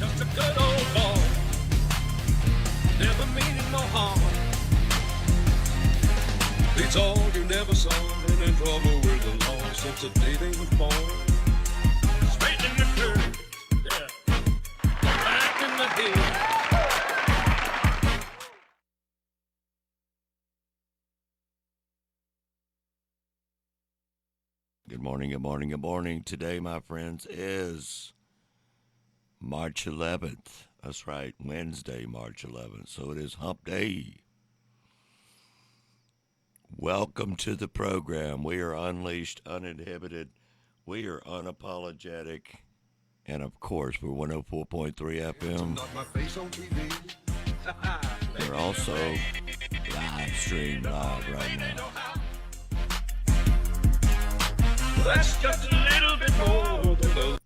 Just a good old boy, never meaning no harm. They told you never saw him in trouble with the law since the day they was born. Straight in the dirt, yeah, back in the head. Good morning, good morning, good morning. Today, my friends, is March 11th. That's right, Wednesday, March 11th. So it is Hump Day. Welcome to the program. We are unleashed, uninhibited. We are unapologetic. And of course, we're 104.3 FM. We're also live stream live right now. That's just a little bit more than those.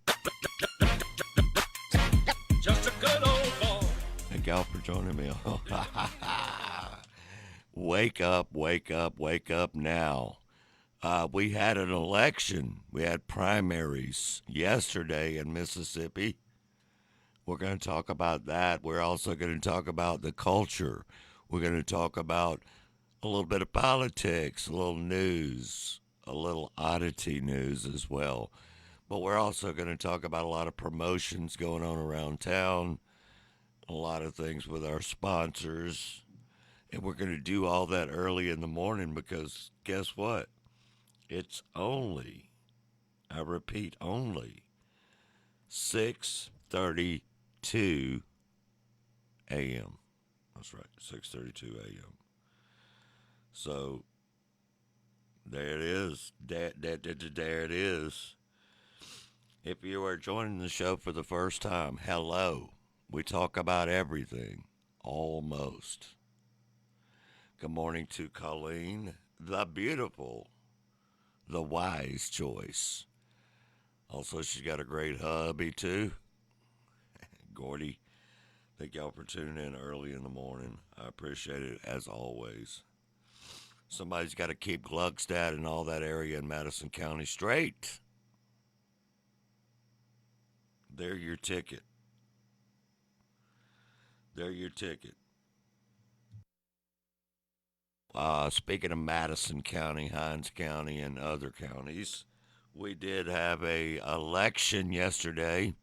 Just a good old boy. Thank y'all for joining me. Wake up, wake up, wake up now. We had an election. We had primaries yesterday in Mississippi. We're going to talk about that. We're also going to talk about the culture. We're going to talk about a little bit of politics, a little news, a little oddity news as well. But we're also going to talk about a lot of promotions going on around town, a lot of things with our sponsors. And we're going to do all that early in the morning because guess what? It's only, I repeat, only 6:32 a.m. That's right, 6:32 a.m. So there it is. There it is. If you are joining the show for the first time, hello. We talk about everything, almost. Good morning to Colleen, the beautiful, the wise choice. Also, she's got a great hubby, too. Gordy, thank y'all for tuning in early in the morning. I appreciate it, as always. Somebody's got to keep Gluckstadt and all that area in Madison County straight. They're your ticket. They're your ticket. Speaking of Madison County, Hinds County, and other counties, we did have a election yesterday.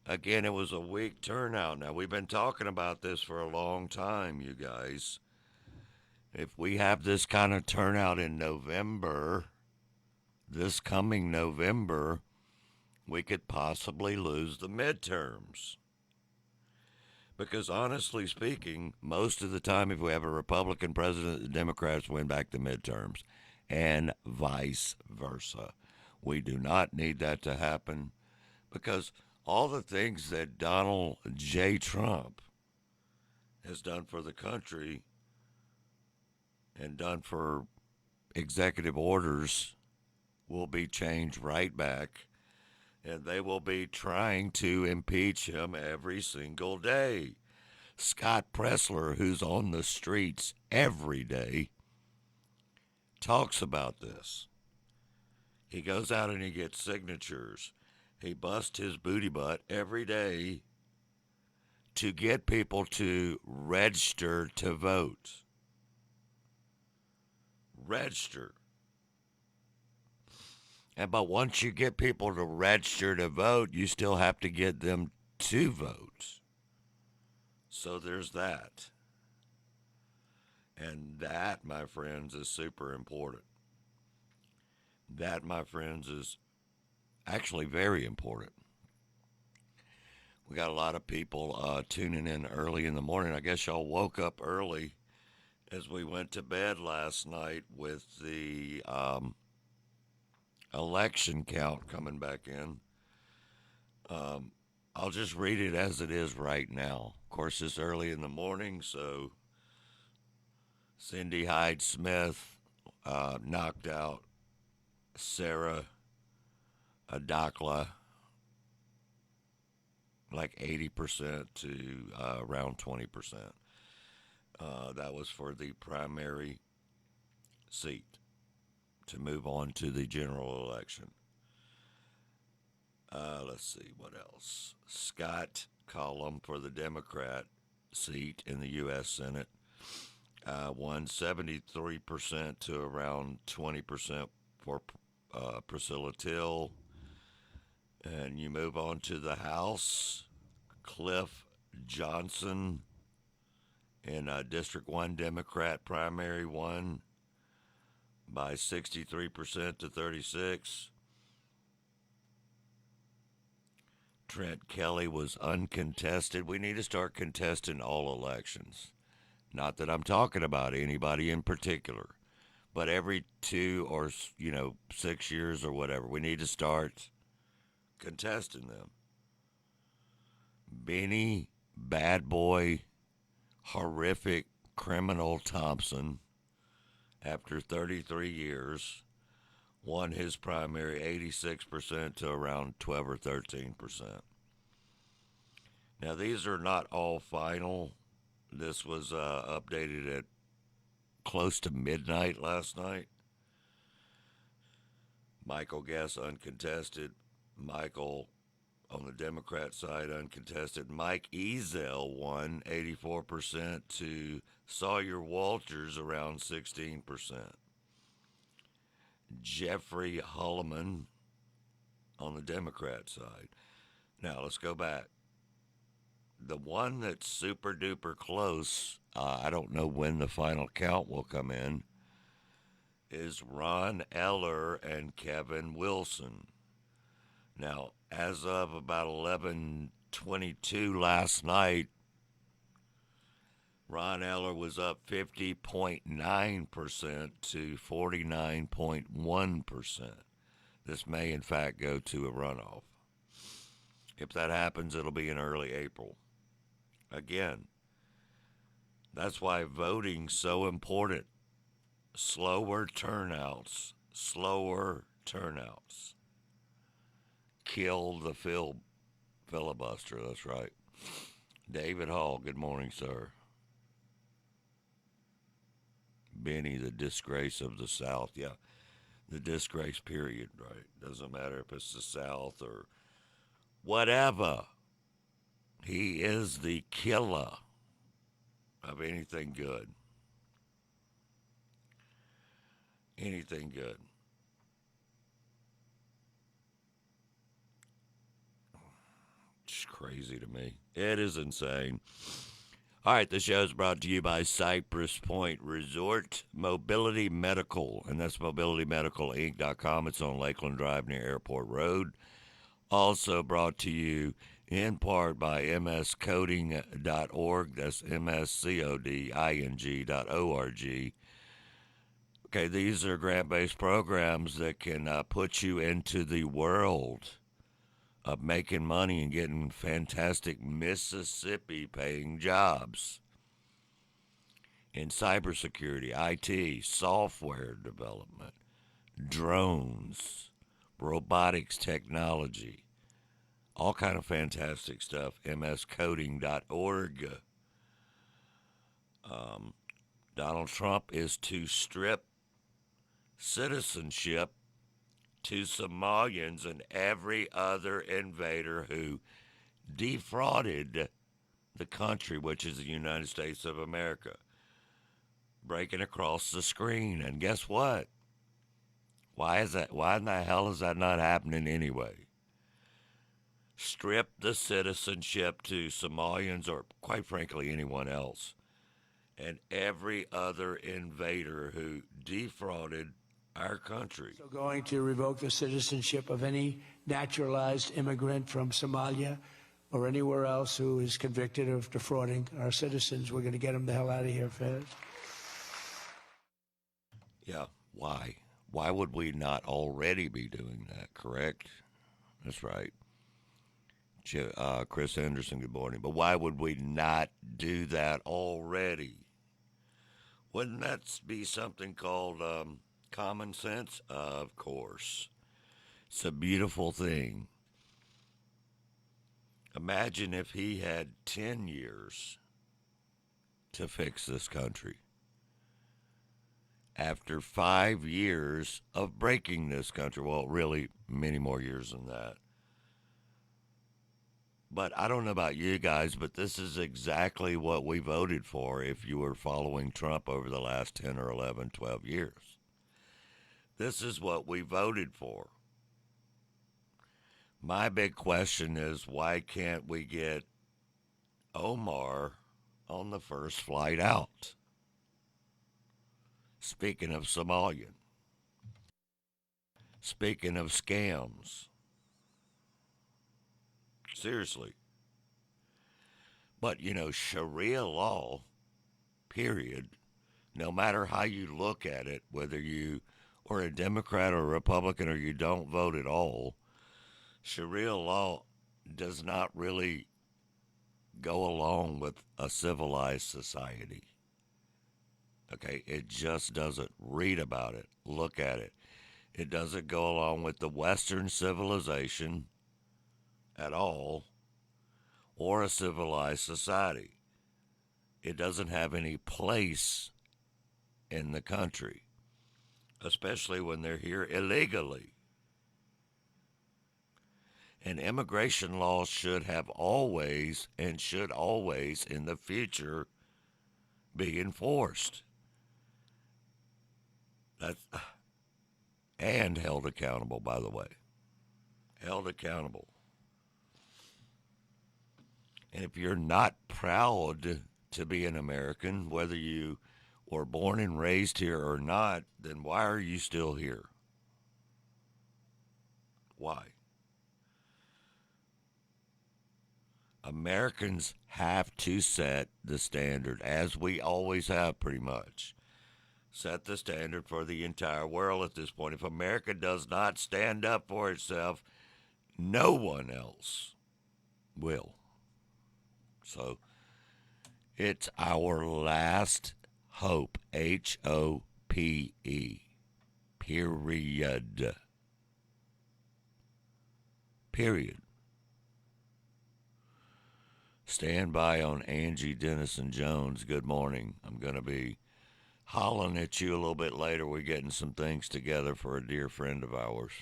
Again, it was a weak turnout. Now, we've been talking about this for a long time, you guys. If we have this kind of turnout in November, this coming November, we could possibly lose the midterms. Because honestly speaking, most of the time, if we have a Republican president, the Democrats win back the midterms, and vice versa. We do not need that to happen because all the things that Donald J. Trump has done for the country and done for executive orders will be changed right back, and they will be trying to impeach him every single day. Scott Presler, who's on the streets every day, talks about this. He goes out and he gets signatures. He busts his booty butt every day to get people to register to vote. Register. But once you get people to register to vote, you still have to get them to vote. So there's that. And that, my friends, is super important. That, my friends, is actually very important. We got a lot of people tuning in early in the morning. I guess y'all woke up early as we went to bed last night with the election count coming back in. I'll just read it as it is right now. Of course, it's early in the morning, so Cindy Hyde Smith knocked out Sarah Adakla like 80% to around 20%. That was for the primary seat to move on to the general election. Let's see what else. Scott Collum for the Democrat seat in the U.S. Senate won 73% to around 20% for Priscilla Till. And you move on to the House. Cliff Johnson in District 1 Democrat primary won by 63% to 36. Trent Kelly was uncontested. We need to start contesting all elections. Not that I'm talking about anybody in particular, but every 2 or 6 years or whatever, we need to start contesting them. Benny Bad Boy Horrific Criminal Thompson, after 33 years, won his primary 86% to around 12 or 13%. Now, these are not all final. This was updated at close to midnight last night. Michael Guess uncontested. Michael on the Democrat side uncontested. Mike Ezel won 84% to Sawyer Walters around 16%. Jeffrey Hulleman on the Democrat side. Now let's go back. The one that's super duper close, I don't know when the final count will come in, is Ron Eller and Kevin Wilson. Now, as of about 11:22 last night, Ron Eller was up 50.9% to 49.1%. This may, in fact, go to a runoff. If that happens, it'll be in early April. Again, that's why voting's so important. Slower turnouts. Kill the filibuster, that's right. David Hall, good morning, sir. Benny, the disgrace of the South. Yeah, the disgrace, period, right? Doesn't matter if it's the South or whatever. He is the killer of anything good. Anything good. It's crazy to me. It is insane. All right, the show is brought to you by Cypress Point Resort Mobility Medical, and that's mobilitymedicalinc.com. It's on Lakeland Drive near Airport Road. Also brought to you in part by mscoding.org. That's mscoding.org. Okay, these are grant-based programs that can put you into the world of making money and getting fantastic Mississippi-paying jobs in cybersecurity, IT, software development, drones, robotics technology, all kind of fantastic stuff. mscoding.org. Donald Trump is to strip citizenship to Somalians and every other invader who defrauded the country, which is the United States of America. Breaking across the screen. And guess what? Why is that? Why in the hell is that not happening anyway? Strip the citizenship to Somalians or, quite frankly, anyone else. And every other invader who defrauded our country. So going to revoke the citizenship of any naturalized immigrant from Somalia or anywhere else who is convicted of defrauding our citizens. We're going to get them the hell out of here, Fed. Yeah, why? Why would we not already be doing that, correct? That's right. Chris Henderson, good morning. But why would we not do that already? Wouldn't that be something called common sense? Of course. It's a beautiful thing. Imagine if he had 10 years to fix this country. After 5 years of breaking this country, well, really many more years than that, But I don't know about you guys, but this is exactly what we voted for if you were following Trump over the last 10 or 11, 12 years. This is what we voted for. My big question is, why can't we get Omar on the first flight out? Speaking of Somalian. Speaking of scams. Seriously. But, Sharia law, period, no matter how you look at it, whether you are a Democrat or a Republican or you don't vote at all, Sharia law does not really go along with a civilized society. Okay, it just doesn't. Read about it, look at it. It doesn't go along with the Western civilization at all, or a civilized society. It doesn't have any place in the country, especially when they're here illegally. And immigration laws should have always and should always in the future be enforced. That's, and held accountable, by the way. Held accountable. And if you're not proud to be an American, whether you were born and raised here or not, then why are you still here? Why? Americans have to set the standard, as we always have pretty much. Set the standard for the entire world at this point. If America does not stand up for itself, no one else will. So it's our last hope. HOPE. Period. Period. Stand by on Angie Dennison Jones. Good morning. I'm going to be hollering at you a little bit later. We're getting some things together for a dear friend of ours.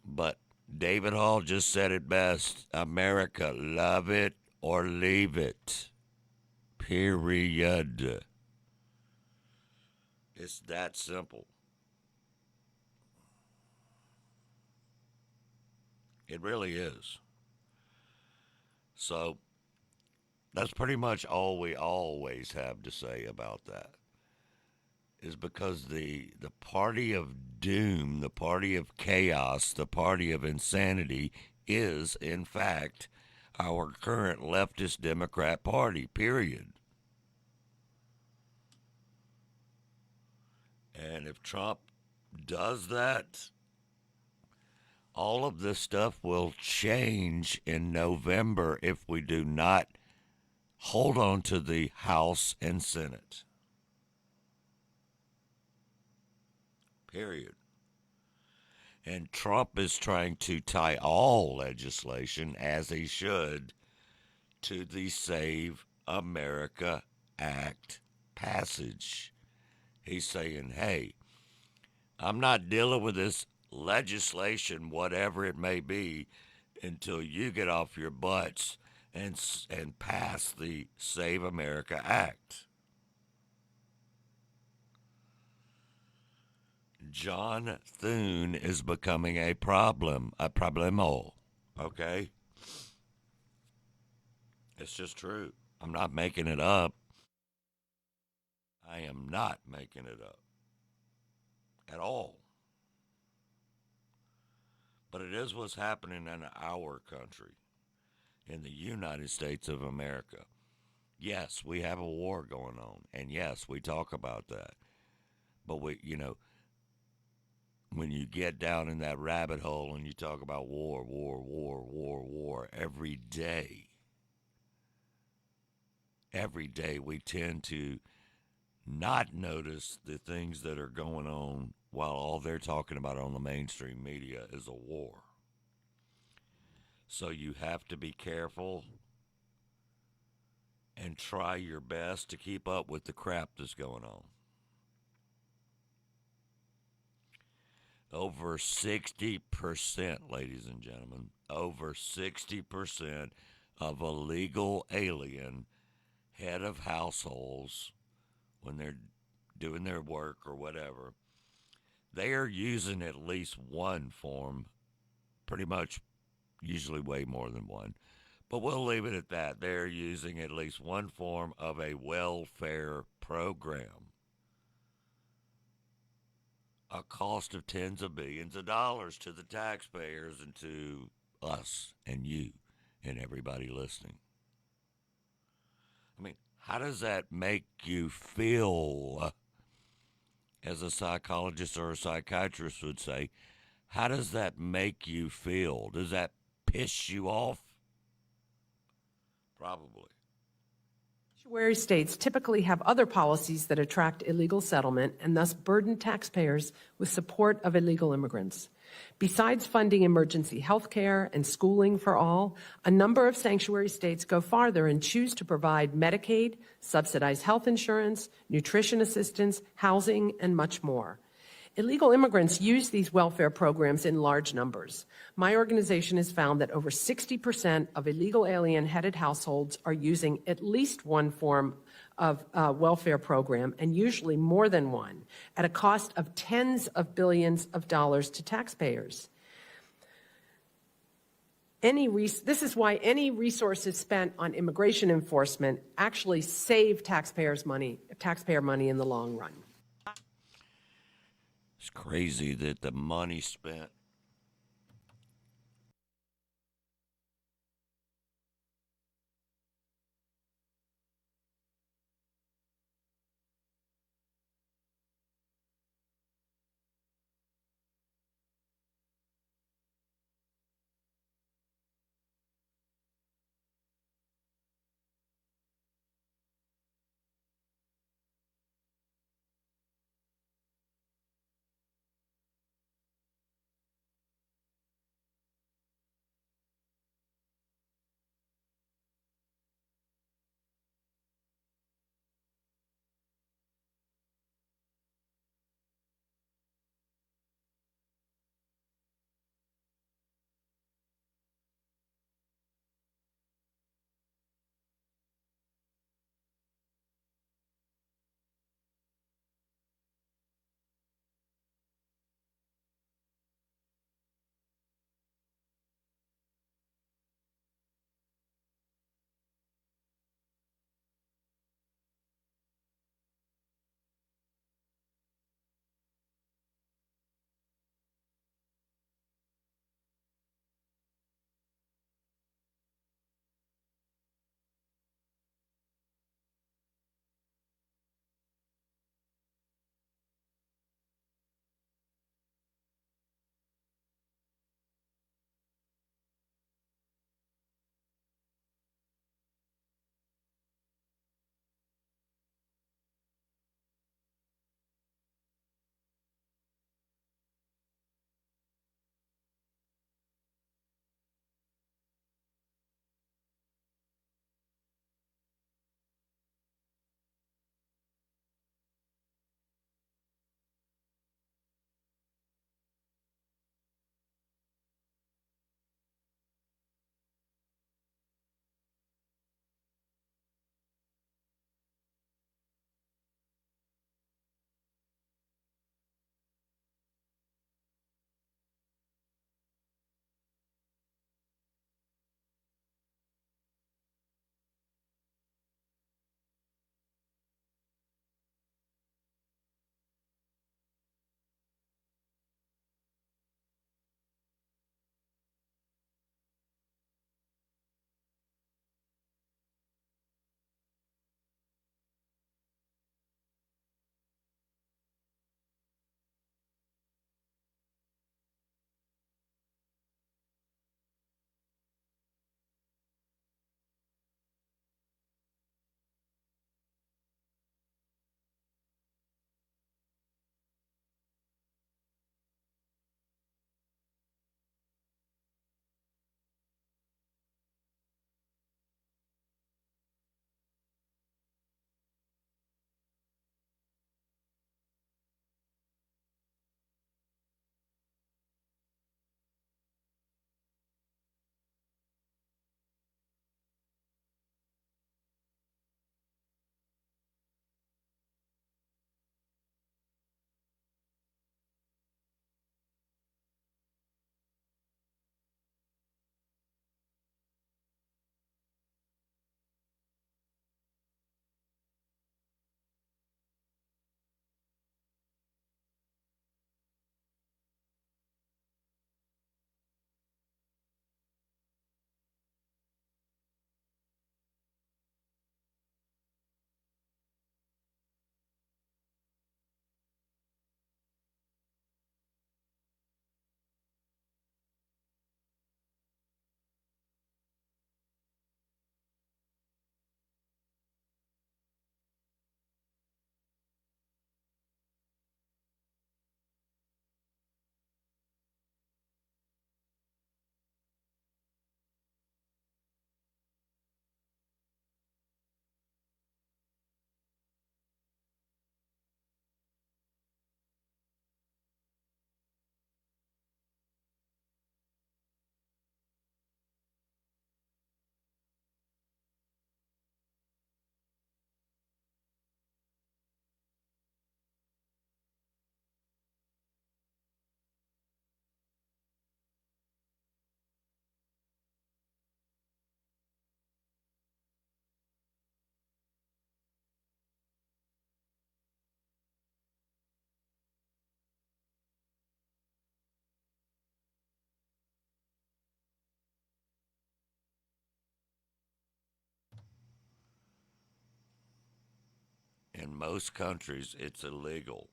But David Hall just said it best. America, love it or leave it. Period. It's that simple. It really is. So that's pretty much all we always have to say about that. Is because the party of doom, the party of chaos, the party of insanity is, in fact, our current leftist Democrat Party, period. And if Trump does that, all of this stuff will change in November if we do not hold on to the House and Senate. Period. And Trump is trying to tie all legislation, as he should, to the Save America Act passage. He's saying, hey, I'm not dealing with this legislation, whatever it may be, until you get off your butts and pass the Save America Act. John Thune is becoming a problemo, okay? It's just true. I'm not making it up. I am not making it up at all. But it is what's happening in our country, in the United States of America. Yes, we have a war going on, and yes, we talk about that. But when you get down in that rabbit hole and you talk about war every day we tend to not notice the things that are going on while all they're talking about on the mainstream media is a war. So you have to be careful and try your best to keep up with the crap that's going on. Over 60%, ladies and gentlemen, over 60% of illegal alien head of households, when they're doing their work or whatever, they are using at least one form, pretty much, usually way more than one. But we'll leave it at that. They're using at least one form of a welfare program. A cost of tens of billions of dollars to the taxpayers and to us and you and everybody listening. I mean, how does that make you feel? As a psychologist or a psychiatrist would say, how does that make you feel? Does that piss you off? Probably. Sanctuary states typically have other policies that attract illegal settlement and thus burden taxpayers with support of illegal immigrants. Besides funding emergency health care and schooling for all, a number of sanctuary states go farther and choose to provide Medicaid, subsidized health insurance, nutrition assistance, housing, and much more. Illegal immigrants use these welfare programs in large numbers. My organization has found that over 60% of illegal alien-headed households are using at least one form of welfare program, and usually more than one, at a cost of tens of billions of dollars to taxpayers. This is why any resources spent on immigration enforcement actually save taxpayer money in the long run. It's crazy that the money spent In most countries, it's illegal.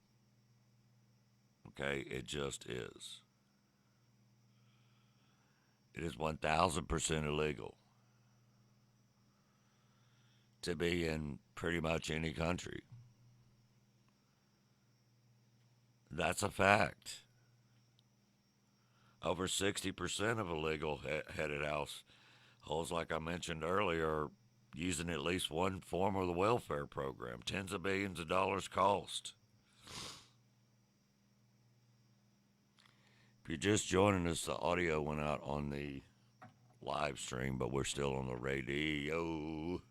Okay? It just is. It is 1,000% illegal to be in pretty much any country. That's a fact. Over 60% of illegal headed households, like I mentioned earlier, are using at least one form of the welfare program. Tens of billions of dollars cost. If you're just joining us, the audio went out on the live stream, but we're still on the radio.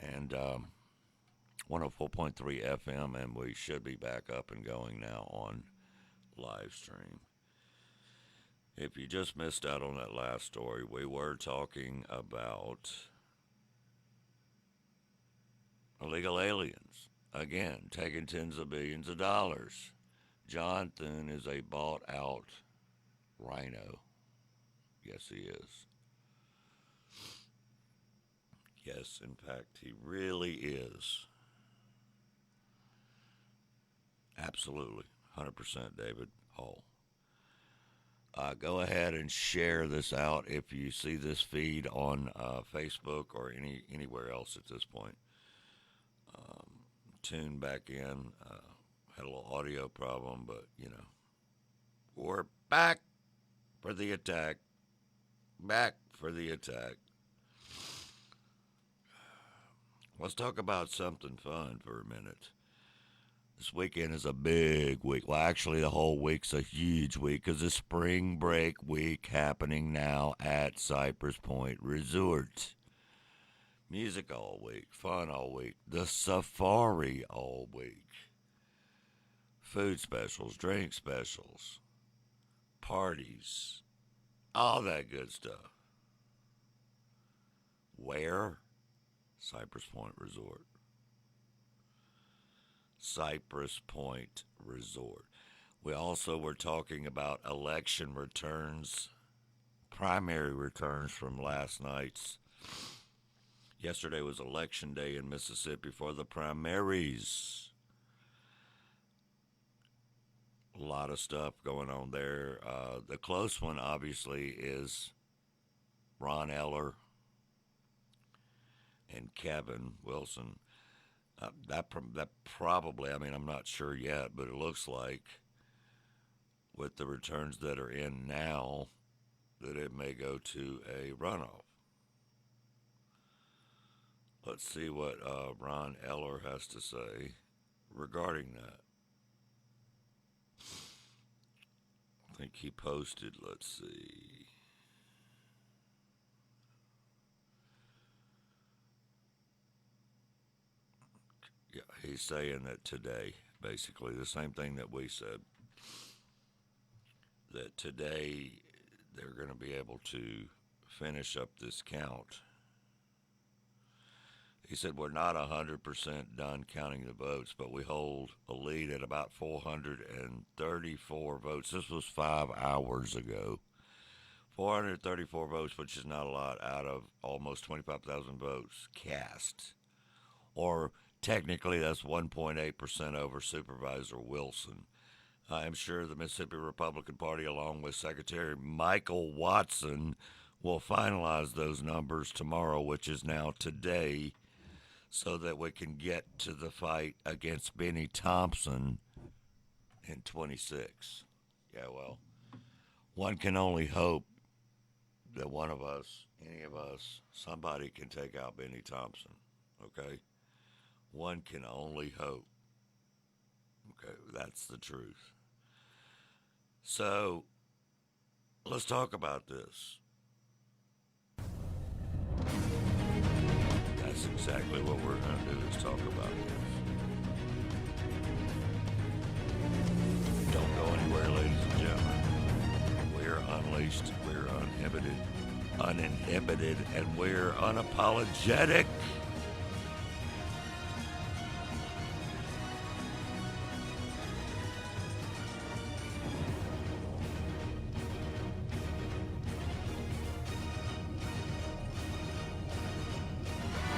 And 104.3 FM, and we should be back up and going now on live stream. If you just missed out on that last story, we were talking about illegal aliens. Again, taking tens of billions of dollars. John Thune is a bought-out rhino. Yes, he is. Yes, in fact, he really is. Absolutely. 100%, David Hall. Go ahead and share this out if you see this feed on Facebook or anywhere else at this point. Tune back in. Had a little audio problem, but, we're back for the attack. Back for the attack. Let's talk about something fun for a minute. This weekend is a big week. Well, actually, the whole week's a huge week because it's spring break week happening now at Cypress Point Resort. Music all week, fun all week, the safari all week. Food specials, drink specials, parties, all that good stuff. Where? Cypress Point Resort. Cypress Point Resort. We also were talking about election returns, primary returns from last night's. Yesterday was election day in Mississippi for the primaries. A lot of stuff going on there. The close one, obviously, is Ron Eller and Kevin Wilson. That probably, I'm not sure yet, but it looks like with the returns that are in now that it may go to a runoff. Let's see what Ron Eller has to say regarding that. I think he posted, let's see. Yeah, he's saying that today, basically the same thing that we said, that today they're going to be able to finish up this count. He said, we're not 100% done counting the votes, but we hold a lead at about 434 votes. This was 5 hours ago. 434 votes, which is not a lot, out of almost 25,000 votes cast. Or technically, that's 1.8% over Supervisor Wilson. I am sure the Mississippi Republican Party, along with Secretary Michael Watson, will finalize those numbers tomorrow, which is now today, so that we can get to the fight against Benny Thompson in 26. Yeah, well, one can only hope that one of us, any of us, somebody can take out Benny Thompson, okay? One can only hope. Okay, that's the truth. So, let's talk about this. That's exactly what we're going to do, is talk about this. Don't go anywhere, ladies and gentlemen. We're unleashed, we're uninhibited, and we're unapologetic.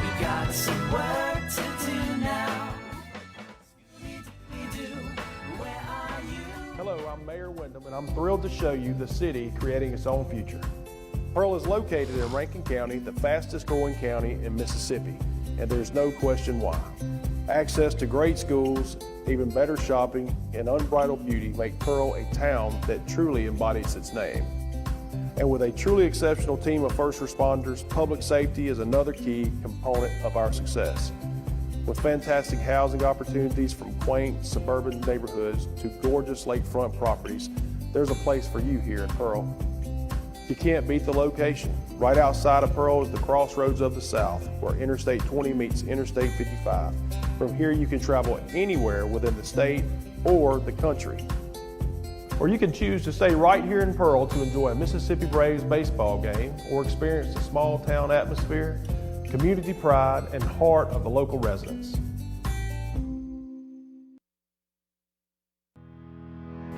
We got got some work to do now. Where are you? Hello, I'm Mayor Wyndham, and I'm thrilled to show you the city creating its own future. Pearl is located in Rankin County, the fastest growing county in Mississippi, and there's no question why. Access to great schools, even better shopping, and unbridled beauty make Pearl a town that truly embodies its name. And with a truly exceptional team of first responders, public safety is another key component of our success. With fantastic housing opportunities from quaint suburban neighborhoods to gorgeous lakefront properties, there's a place for you here in Pearl. You can't beat the location. Right outside of Pearl is the crossroads of the South, where Interstate 20 meets Interstate 55. From here, you can travel anywhere within the state or the country. Or you can choose to stay right here in Pearl to enjoy a Mississippi Braves baseball game or experience the small town atmosphere, community pride, and heart of the local residents.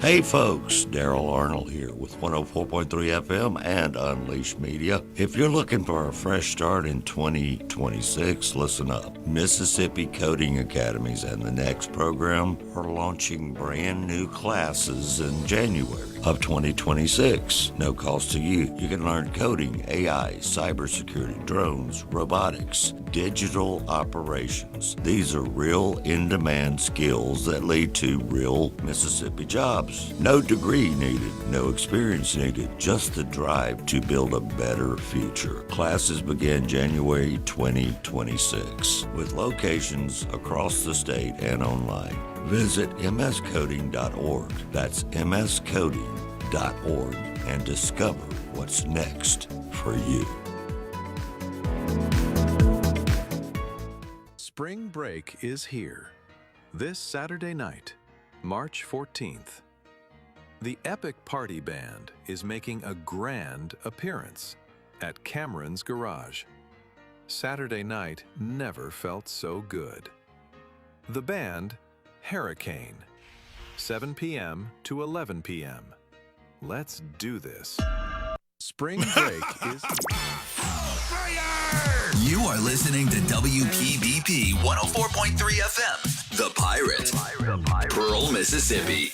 Hey folks, Daryl Arnold here with 104.3 FM and Unleashed Media. If you're looking for a fresh start in 2026, listen up. Mississippi Coding Academies and the Next program are launching brand new classes in January of 2026. No cost to you. You can learn coding, AI, cybersecurity, drones, robotics, digital operations. These are real in-demand skills that lead to real Mississippi jobs. No degree needed, no experience needed, just the drive to build a better future. Classes begin January 2026 with locations across the state and online. Visit mscoding.org. That's mscoding.org and discover what's next for you. Spring break is here. This Saturday night, March 14th. The Epic Party Band is making a grand appearance at Cameron's Garage. Saturday night never felt so good. The band, Hurricane, 7 p.m. to 11 p.m. Let's do this. Spring break is... You are listening to WPBP 104.3 FM, The Pirate, Pearl, Mississippi.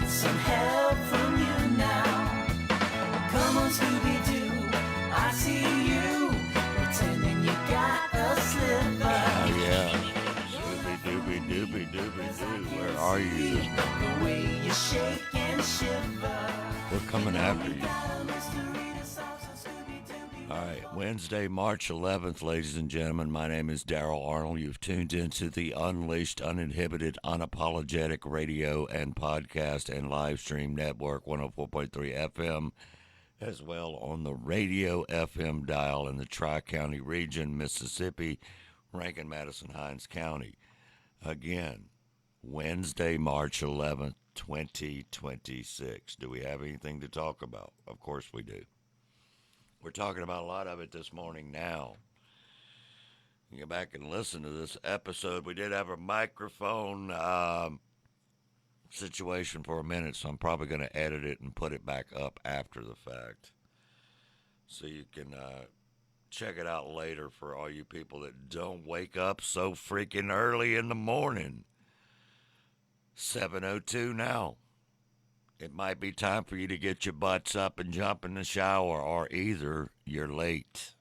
Some help from you now. Come on, Scooby-Doo, I see you, pretending you got a sliver. Oh yeah, Scooby-Dooby-Dooby-Dooby-Doo, where are you this morning? The way you shake and shiver. We're coming after you. All right, Wednesday, March 11th, ladies and gentlemen. My name is Daryl Arnold. You've tuned into the Unleashed, Uninhibited, Unapologetic Radio and Podcast and Live Stream Network, 104.3 FM, as well on the Radio FM dial in the Tri-County region, Mississippi, Rankin, Madison, Hinds County. Again, Wednesday, March 11th, 2026. Do we have anything to talk about? Of course we do. We're talking about a lot of it this morning now. You go back and listen to this episode. We did have a microphone situation for a minute, so I'm probably going to edit it and put it back up after the fact. So you can check it out later for all you people that don't wake up so freaking early in the morning. 7:02 now. It might be time for you to get your butts up and jump in the shower, or either you're late.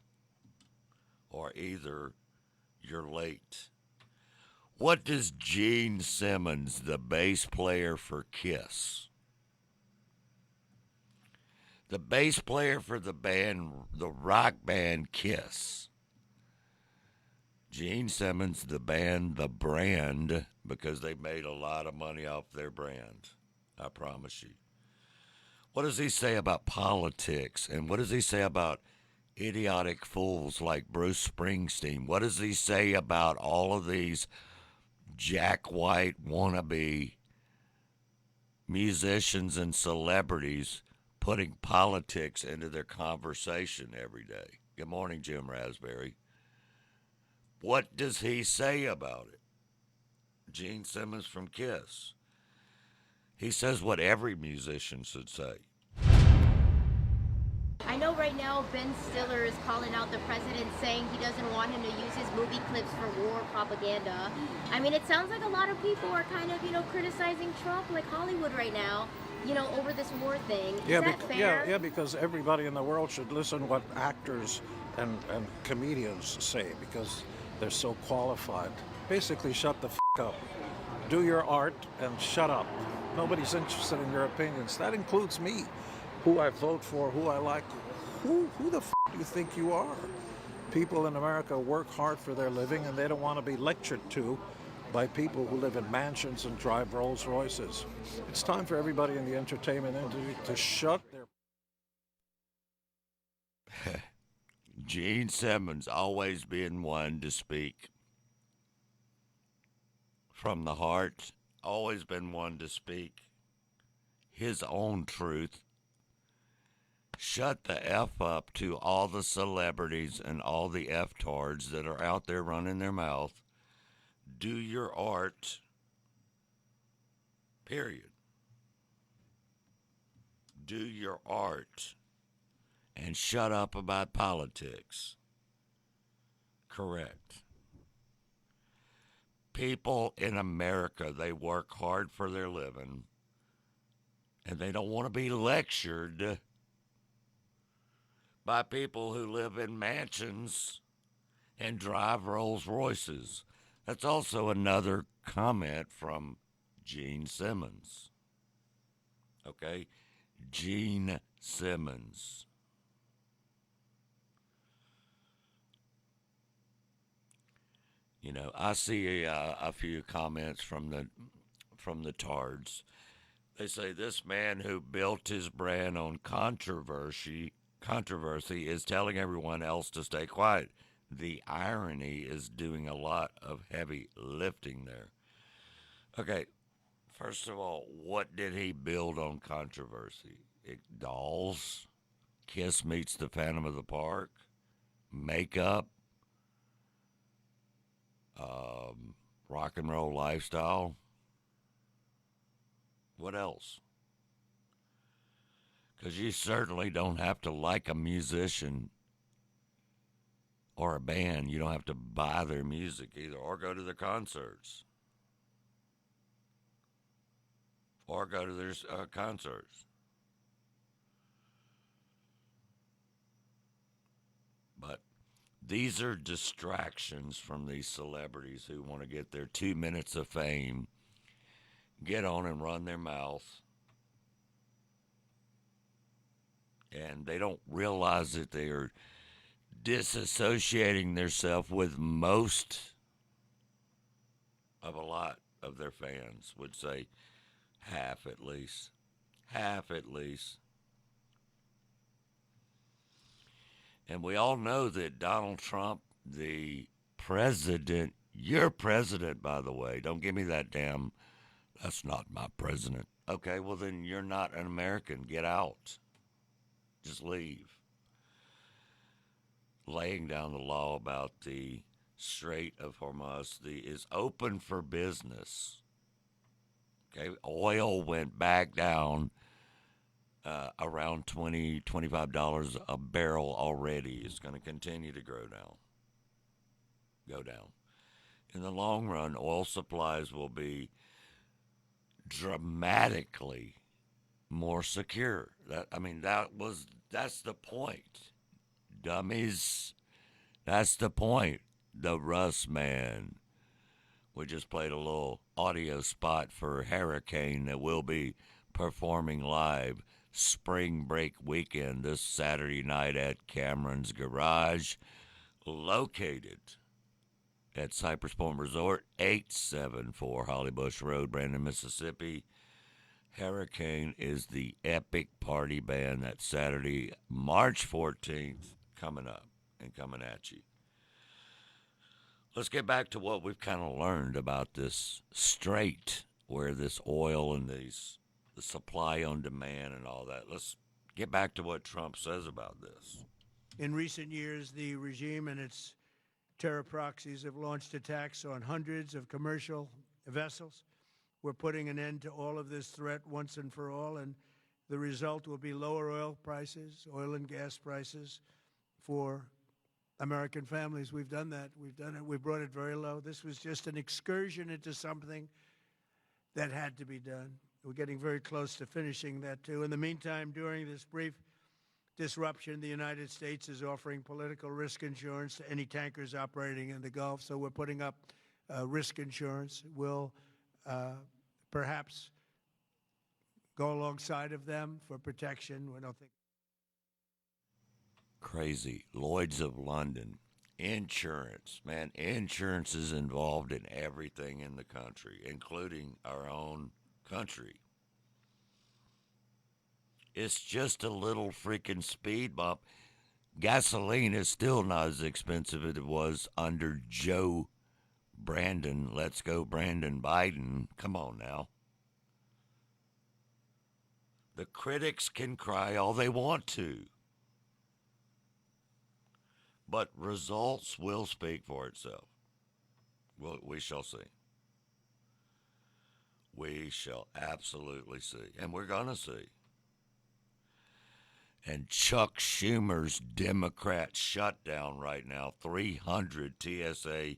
What does Gene Simmons, the bass player for Kiss, the bass player for the rock band Kiss, Gene Simmons, the brand, because they made a lot of money off their brand. I promise you. What does he say about politics? And what does he say about idiotic fools like Bruce Springsteen? What does he say about all of these Jack White wannabe musicians and celebrities putting politics into their conversation every day? Good morning, Jim Raspberry. What does he say about it? Gene Simmons from Kiss. He says what every musician should say. I know right now Ben Stiller is calling out the president saying he doesn't want him to use his movie clips for war propaganda. I mean, it sounds like a lot of people are kind of, criticizing Trump, like Hollywood right now, over this war thing. Is that fair? Yeah, because everybody in the world should listen what actors and comedians say because they're so qualified. Basically, shut the up. Do your art and shut up. Nobody's interested in your opinions. That includes me, who I vote for, who I like. Who the do you think you are? People in America work hard for their living and they don't want to be lectured to by people who live in mansions and drive Rolls Royces. It's time for everybody in the entertainment industry to shut their... Gene Simmons always being one to speak from the heart, always been one to speak his own truth. Shut the F up to all the celebrities and all the F-tards that are out there running their mouth. Do your art, period. Do your art and shut up about politics. Correct. People in America, they work hard for their living, and they don't want to be lectured by people who live in mansions and drive Rolls Royces. That's also another comment from Gene Simmons. Okay? Gene Simmons. I see a few comments from the tards. They say this man who built his brand on controversy is telling everyone else to stay quiet. The irony is doing a lot of heavy lifting there. Okay, first of all, what did he build on controversy? Dolls, Kiss meets the Phantom of the Park, makeup, rock and roll lifestyle. What else? Because you certainly don't have to like a musician or a band. You don't have to buy their music either, or go to their concerts. Or go to their concerts. But these are distractions from these celebrities who want to get their 2 minutes of fame, get on and run their mouth, and they don't realize that they are disassociating themselves with most of a lot of their fans, would say half at least. Half at least. And we all know that Donald Trump, the president, your president, by the way, don't give me that damn, that's not my president. Okay, well then you're not an American. Get out. Just leave. Laying down the law about the Strait of Hormuz is open for business. Okay, oil went back down around $25 a barrel already. It's going to continue to go down. In the long run, oil supplies will be dramatically more secure. That's the point. Dummies. That's the point. The Russ Man. We just played a little audio spot for Hurricane that will be performing live spring break weekend this Saturday night at Cameron's Garage, located at Cypress Point Resort, 874 Holly Bush Road, Brandon, Mississippi. Hurricane is the epic party band that Saturday, March 14th, coming up and coming at you. Let's get back to what we've kind of learned about this strait, where this oil and the supply on demand and all that. Let's get back to what Trump says about this. In recent years, the regime and its terror proxies have launched attacks on hundreds of commercial vessels. We're putting an end to all of this threat once and for all, and the result will be lower oil prices, oil and gas prices for American families. We've done that. We've done it. We brought it very low. This was just an excursion into something that had to be done. We're getting very close to finishing that, too. In the meantime, during this brief disruption, the United States is offering political risk insurance to any tankers operating in the Gulf. So we're putting up risk insurance. We'll perhaps go alongside of them for protection. We don't think. Crazy. Lloyd's of London. Insurance. Man, insurance is involved in everything in the country, including our own country. It's just a little freaking speed bump. Gasoline is still not as expensive as it was under Joe Brandon. Let's go Brandon Biden. Come on now. The critics can cry all they want to, but results will speak for itself. Well, we shall see. We shall absolutely see. And we're going to see. And Chuck Schumer's Democrat shutdown right now, 300 TSA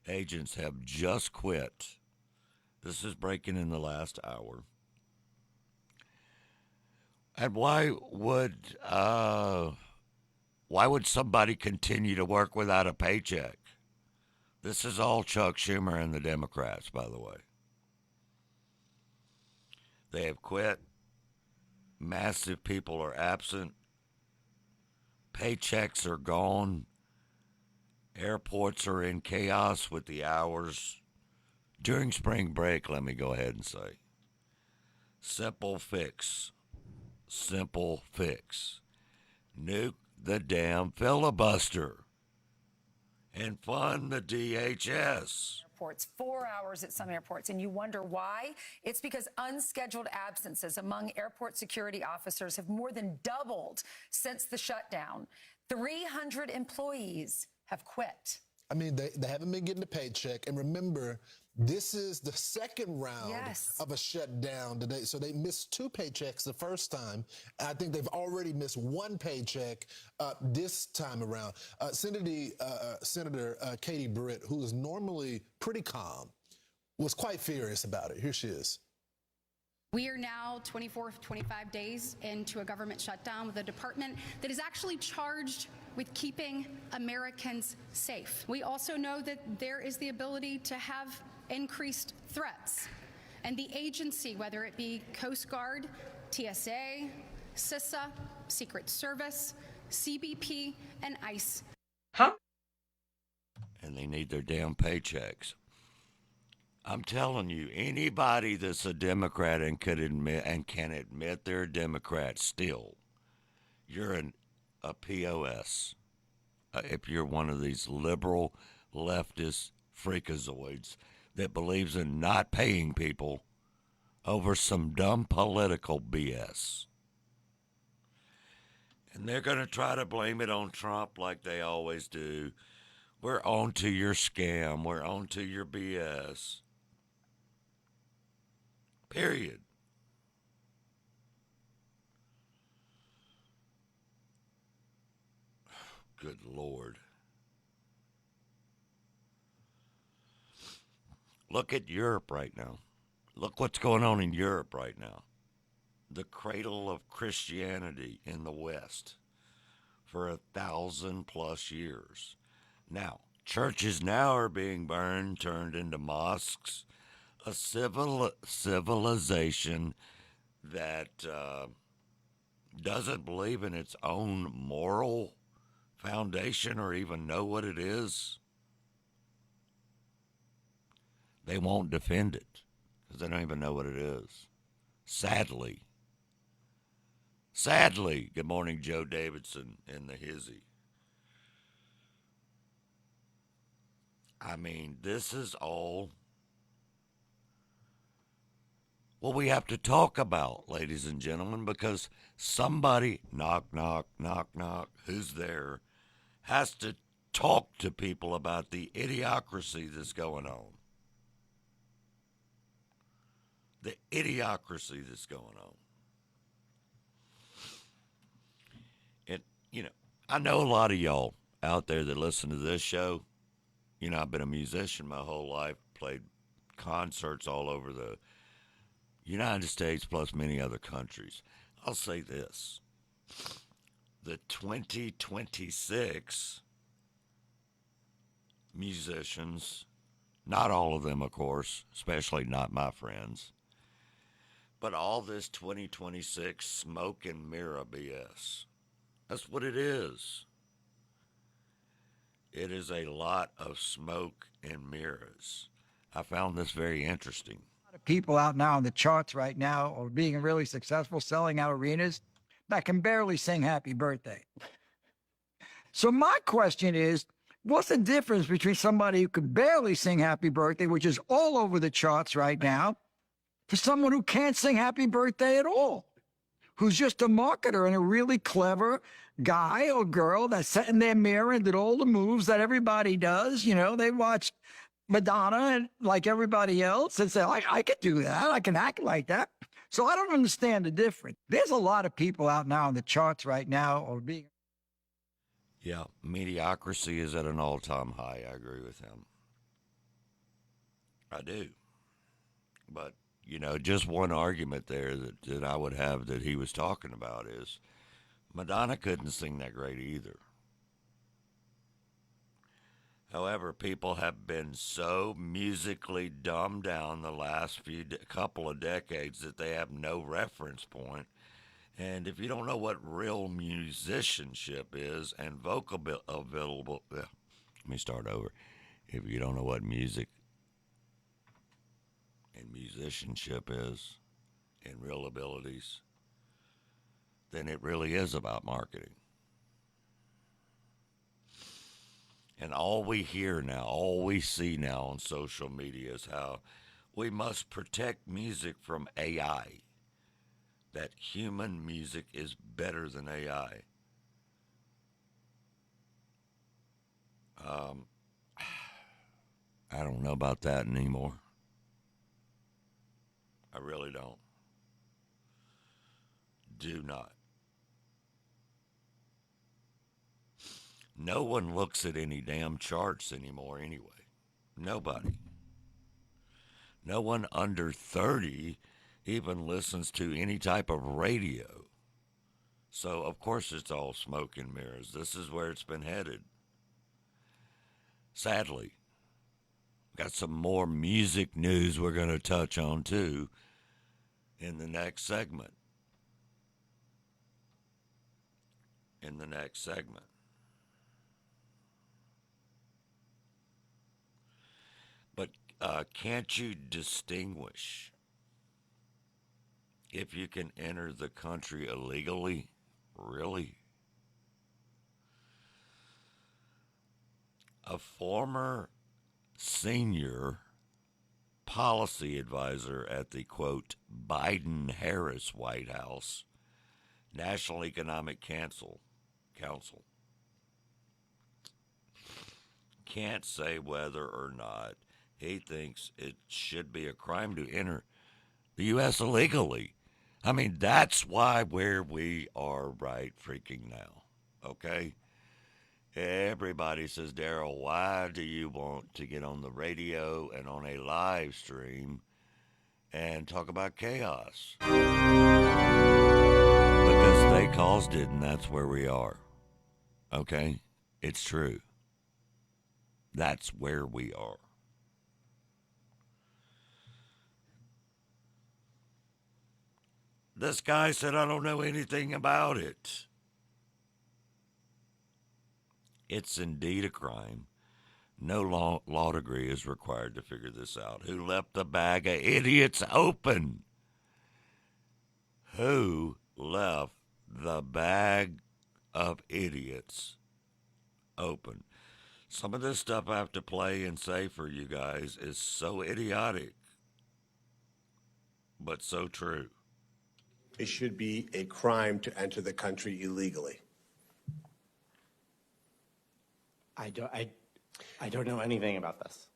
agents have just quit. This is breaking in the last hour. And why would somebody continue to work without a paycheck? This is all Chuck Schumer and the Democrats, by the way. They have quit. Massive people are absent. Paychecks are gone. Airports are in chaos with the hours. During spring break, let me go ahead and say, simple fix. Simple fix. Nuke the damn filibuster and fund the DHS. Airports, 4 hours at some airports, and you wonder why? It's because unscheduled absences among airport security officers have more than doubled since the shutdown. 300 employees have quit. I mean, they haven't been getting a paycheck. And remember, this is the second round of a shutdown today. So they missed 2 paychecks the first time. I think they've already missed 1 paycheck this time around. Senator Katie Britt, who is normally pretty calm, was quite furious about it. Here she is. We are now 24, 25 days into a government shutdown with a department that is actually charged with keeping Americans safe. We also know that there is the ability to have increased threats. And the agency, whether it be Coast Guard, TSA, CISA, Secret Service, CBP, and ICE. And they need their damn paychecks. I'm telling you, anybody that's a Democrat and can admit they're a Democrat still, you're a POS. If you're one of these liberal leftist freakazoids that believes in not paying people over some dumb political BS. And they're going to try to blame it on Trump like they always do. We're on to your scam. We're on to your BS. Period. Good Lord. Look at Europe right now. Look what's going on in Europe right now. The cradle of Christianity in the West for 1,000+ years. Now, churches now are being burned, turned into mosques. A civilization that doesn't believe in its own moral foundation or even know what it is. They won't defend it because they don't even know what it is. Sadly. Good morning, Joe Davidson and the hizzy. I mean, this is all what we have to talk about, ladies and gentlemen, because somebody, knock, knock, knock, knock, who's there, has to talk to people about the idiocracy that's going on. The idiocracy that's going on. And, I know a lot of y'all out there that listen to this show. I've been a musician my whole life, played concerts all over the United States plus many other countries. I'll say this. The 2026 musicians, not all of them, of course, especially not my friends, but all this 2026 smoke and mirror BS. That's what it is. It is a lot of smoke and mirrors. I found this very interesting. People out now on the charts right now are being really successful, selling out arenas that can barely sing happy birthday. So my question is, what's the difference between somebody who could barely sing happy birthday, which is all over the charts right now, to someone who can't sing happy birthday at all, who's just a marketer and a really clever guy or girl that sat in their mirror and did all the moves that everybody does? They watched Madonna and like everybody else and say, I could do that. I can act like that. So I don't understand the difference. There's a lot of people out now on the charts right now or being. Yeah, mediocrity is at an all-time high. I agree with him. I do. But, just one argument there that I would have that he was talking about is Madonna couldn't sing that great either. However, people have been so musically dumbed down the last couple of decades that they have no reference point. And if you don't know what real musicianship is and vocal available, let me start over. If you don't know what music and musicianship is and real abilities, then it really is about marketing. And all we hear now, all we see now on social media is how we must protect music from AI. That human music is better than AI. I don't know about that anymore. I really don't. Do not. No one looks at any damn charts anymore anyway. Nobody. No one under 30 even listens to any type of radio. So, of course, it's all smoke and mirrors. This is where it's been headed. Sadly. Got some more music news we're going to touch on, too, in the next segment. But can't you distinguish if you can enter the country illegally? Really? A former senior policy advisor at the, quote, Biden-Harris White House, National Economic Council, can't say whether or not he thinks it should be a crime to enter the U.S. illegally. I mean, that's why where we are right freaking now, okay? Everybody says, Daryl, why do you want to get on the radio and on a live stream and talk about chaos? Because they caused it, and that's where we are, okay? It's true. That's where we are. This guy said, I don't know anything about it. It's indeed a crime. No law degree is required to figure this out. Who left the bag of idiots open? who left the bag of idiots open. Some of this stuff I have to play and say for you guys is so idiotic, but so true. It should be a crime to enter the country illegally. I don't know anything about this.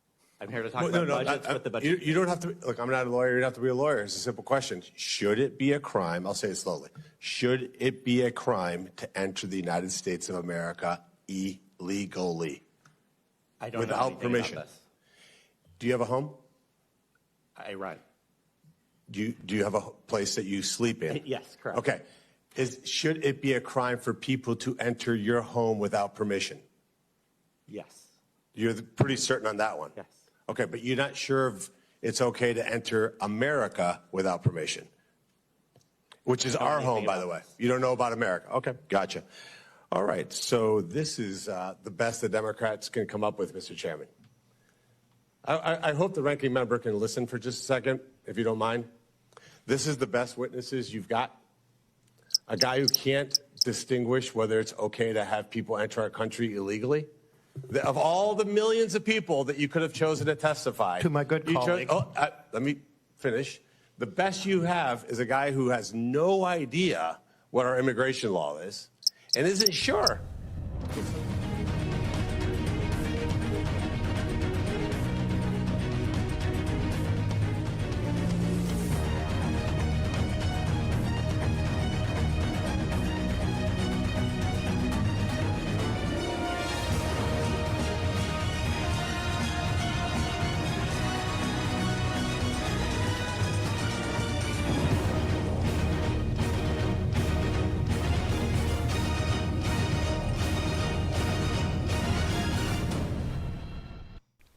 I'm here to talk about budgets with the budget. You don't have to, look, I'm not a lawyer, you don't have to be a lawyer. It's a simple question. Should it be a crime, I'll say it slowly, should it be a crime to enter the United States of America illegally? I don't know without anything permission. about this. Do you have a home? I run. Do you have a place that you sleep in? Yes, correct. Okay. Should it be a crime for people to enter your home without permission? Yes. You're pretty certain on that one? Yes. Okay, but you're not sure if it's okay to enter America without permission, which is our home, by the way. You don't know about America. Okay, gotcha. All right, so this is the best the Democrats can come up with, Mr. Chairman. I hope the ranking member can listen for just a second, if you don't mind. This is the best witnesses you've got. A guy who can't distinguish whether it's okay to have people enter our country illegally. Of all the millions of people that you could have chosen to testify. To my good colleague. Let me finish. The best you have is a guy who has no idea what our immigration law is and isn't sure.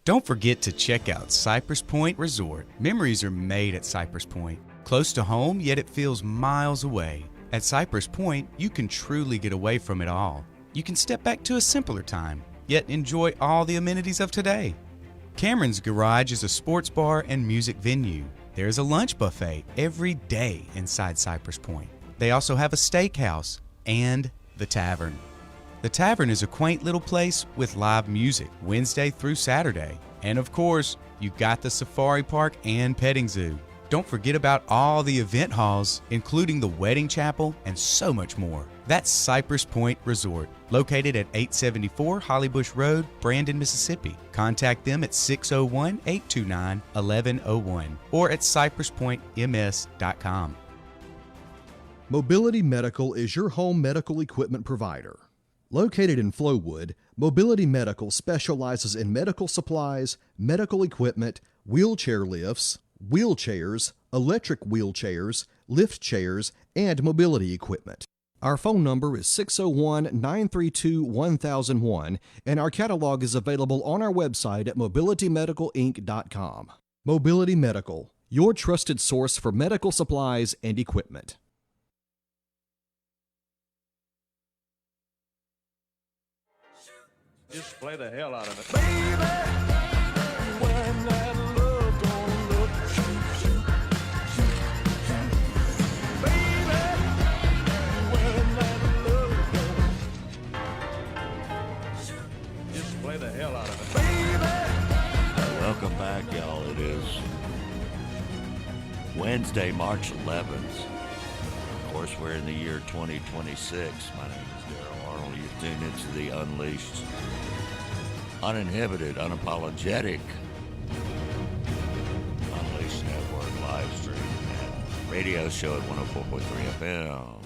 Don't forget to check out Cypress Point Resort. Memories are made at Cypress Point. Close to home, yet it feels miles away. At Cypress Point, you can truly get away from it all. You can step back to a simpler time, yet enjoy all the amenities of today. Cameron's Garage is a sports bar and music venue. There's a lunch buffet every day inside Cypress Point. They also have a steakhouse and the Tavern. The Tavern is a quaint little place with live music Wednesday through Saturday. And of course, you've got the Safari Park and Petting Zoo. Don't forget about all the event halls, including the Wedding Chapel and so much more. That's Cypress Point Resort, located at 874 Hollybush Road, Brandon, Mississippi. Contact them at 601-829-1101 or at cypresspointms.com. Mobility Medical is your home medical equipment provider. Located in Flowood, Mobility Medical specializes in medical supplies, medical equipment, wheelchair lifts, wheelchairs, electric wheelchairs, lift chairs, and mobility equipment. Our phone number is 601-932-1001, and our catalog is available on our website at mobilitymedicalinc.com. Mobility Medical, your trusted source for medical supplies and equipment. Just play the hell out of it. Just play the hell out of it. Welcome back, y'all. It is Wednesday, March 11th. Of course, we're in the year 2026. My name is Daryl Arnold. You're tuned into the Unleashed, uninhibited, unapologetic Unleashed Network live stream and radio show at 104.3 FM.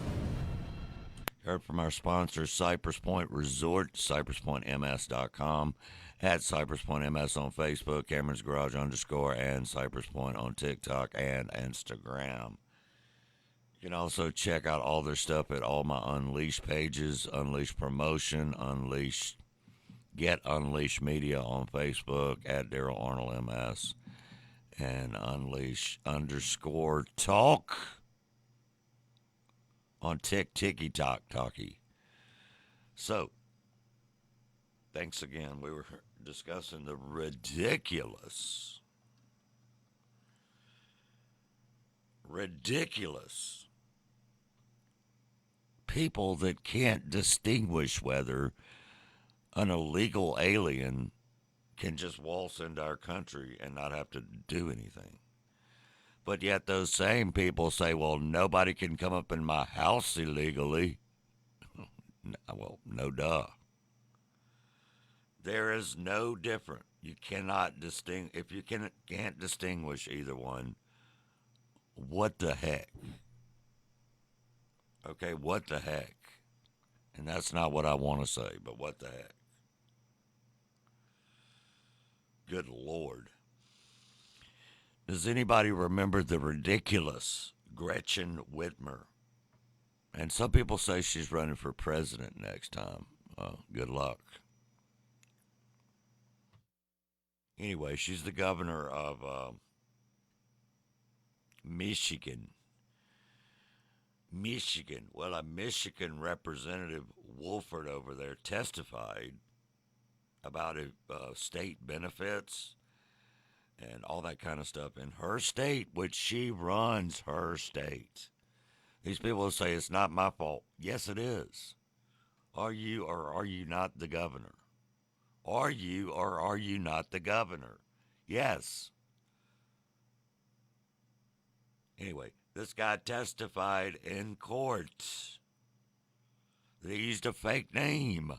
Heard from our sponsors, Cypress Point Resort, cypresspointms.com, at Cypress Point MS on Facebook, Cameron's Garage _ and Cypress Point on TikTok and Instagram. You can also check out all their stuff at all my Unleashed pages, Unleashed Promotion, Unleashed, Get Unleashed Media on Facebook, at Daryl Arnold MS, and Unleashed _ Talk on Talkie. So, thanks again. We were discussing the ridiculous people that can't distinguish whether an illegal alien can just waltz into our country and not have to do anything. But yet those same people say, well, nobody can come up in my house illegally. Well, no duh. There is no difference. You cannot if you can't distinguish either one, what the heck? Okay, what the heck? And that's not what I want to say, but what the heck? Good Lord. Does anybody remember the ridiculous Gretchen Whitmer? And some people say she's running for president next time. Good luck. Anyway, she's the governor of Michigan. Well, a Michigan representative, Wolford, over there testified about state benefits and all that kind of stuff in her state, which she runs her state. These people say it's not my fault. Yes, it is. Are you or are you not the governor? Are you or are you not the governor? Yes. Anyway, this guy testified in court that he used a fake name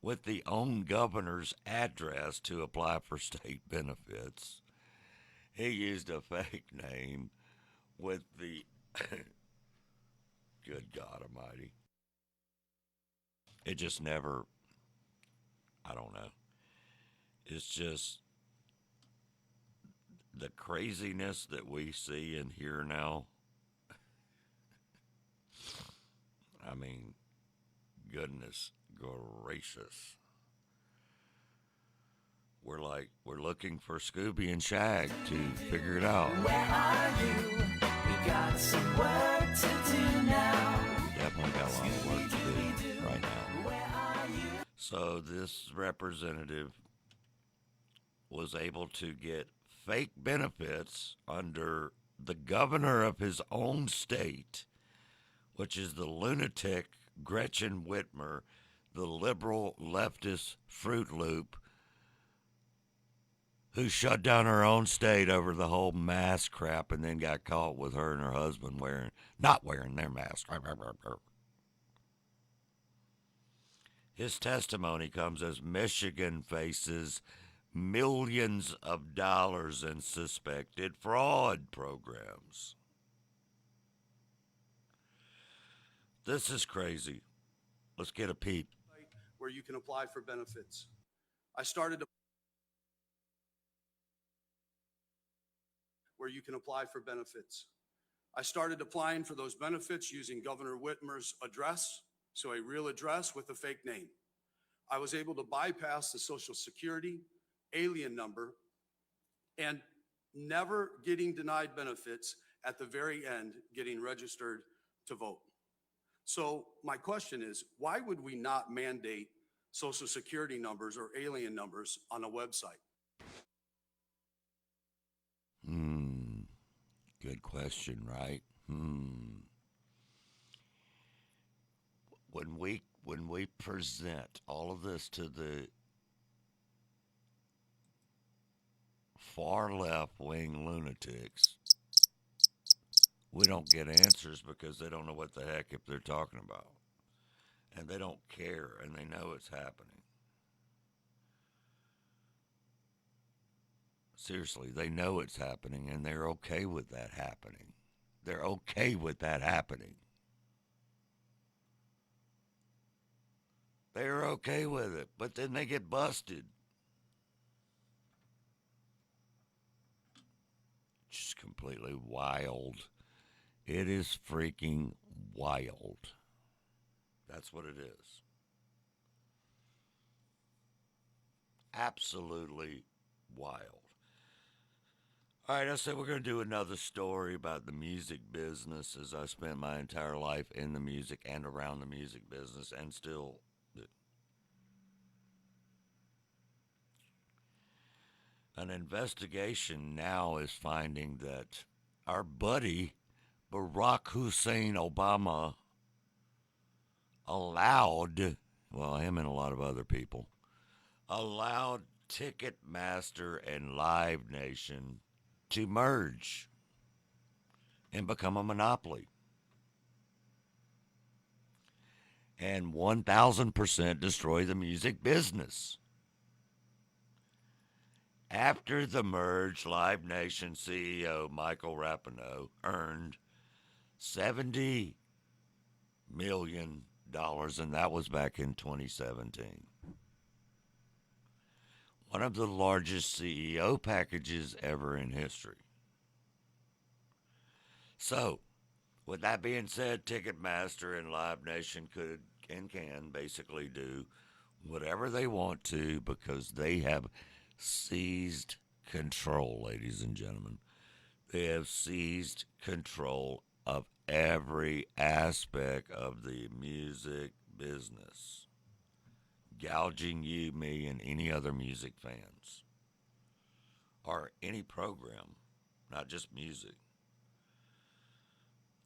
with the own governor's address to apply for state benefits. He used a fake name with the... Good God Almighty. It just never... I don't know. It's just the craziness that we see and hear now. I mean, goodness gracious. We're looking for Scooby and Shag to figure it out. Where are you? We got some work to do now. We definitely got a lot of work to do right now. Where are you? So this representative was able to get fake benefits under the governor of his own state, which is the lunatic Gretchen Whitmer, the liberal leftist Fruit Loop, who shut down her own state over the whole mask crap and then got caught with her and her husband not wearing their mask. His testimony comes as Michigan faces millions of dollars in suspected fraud programs. This is crazy. Let's get a peep. Where you can apply for benefits. I started where you can apply for benefits. I started applying for those benefits using Governor Whitmer's address, so a real address with a fake name. I was able to bypass the Social Security, alien number, and never getting denied benefits at the very end, getting registered to vote. So my question is, why would we not mandate Social Security numbers or alien numbers on a website? Good question, right? When we present all of this to the far left-wing lunatics, we don't get answers because they don't know what the heck if they're talking about. And they don't care, and they know it's happening. Seriously, they know it's happening, and they're okay with that happening. They're okay with that happening. They're okay with it, but then they get busted. Just completely wild. It is freaking wild. That's what it is. Absolutely wild. All right, I said we're going to do another story about the music business, as I spent my entire life in the music and around the music business and still do. An investigation now is finding that our buddy Barack Hussein Obama allowed, well, him and a lot of other people, allowed Ticketmaster and Live Nation to merge and become a monopoly. And 1,000% destroy the music business. After the merge, Live Nation CEO Michael Rapinoe earned $70 million, and that was back in 2017. One of the largest CEO packages ever in history. So, with that being said, Ticketmaster and Live Nation could and can basically do whatever they want to because they have seized control, ladies and gentlemen. They have seized control of every aspect of the music business, gouging you, me, and any other music fans, or any program, not just music.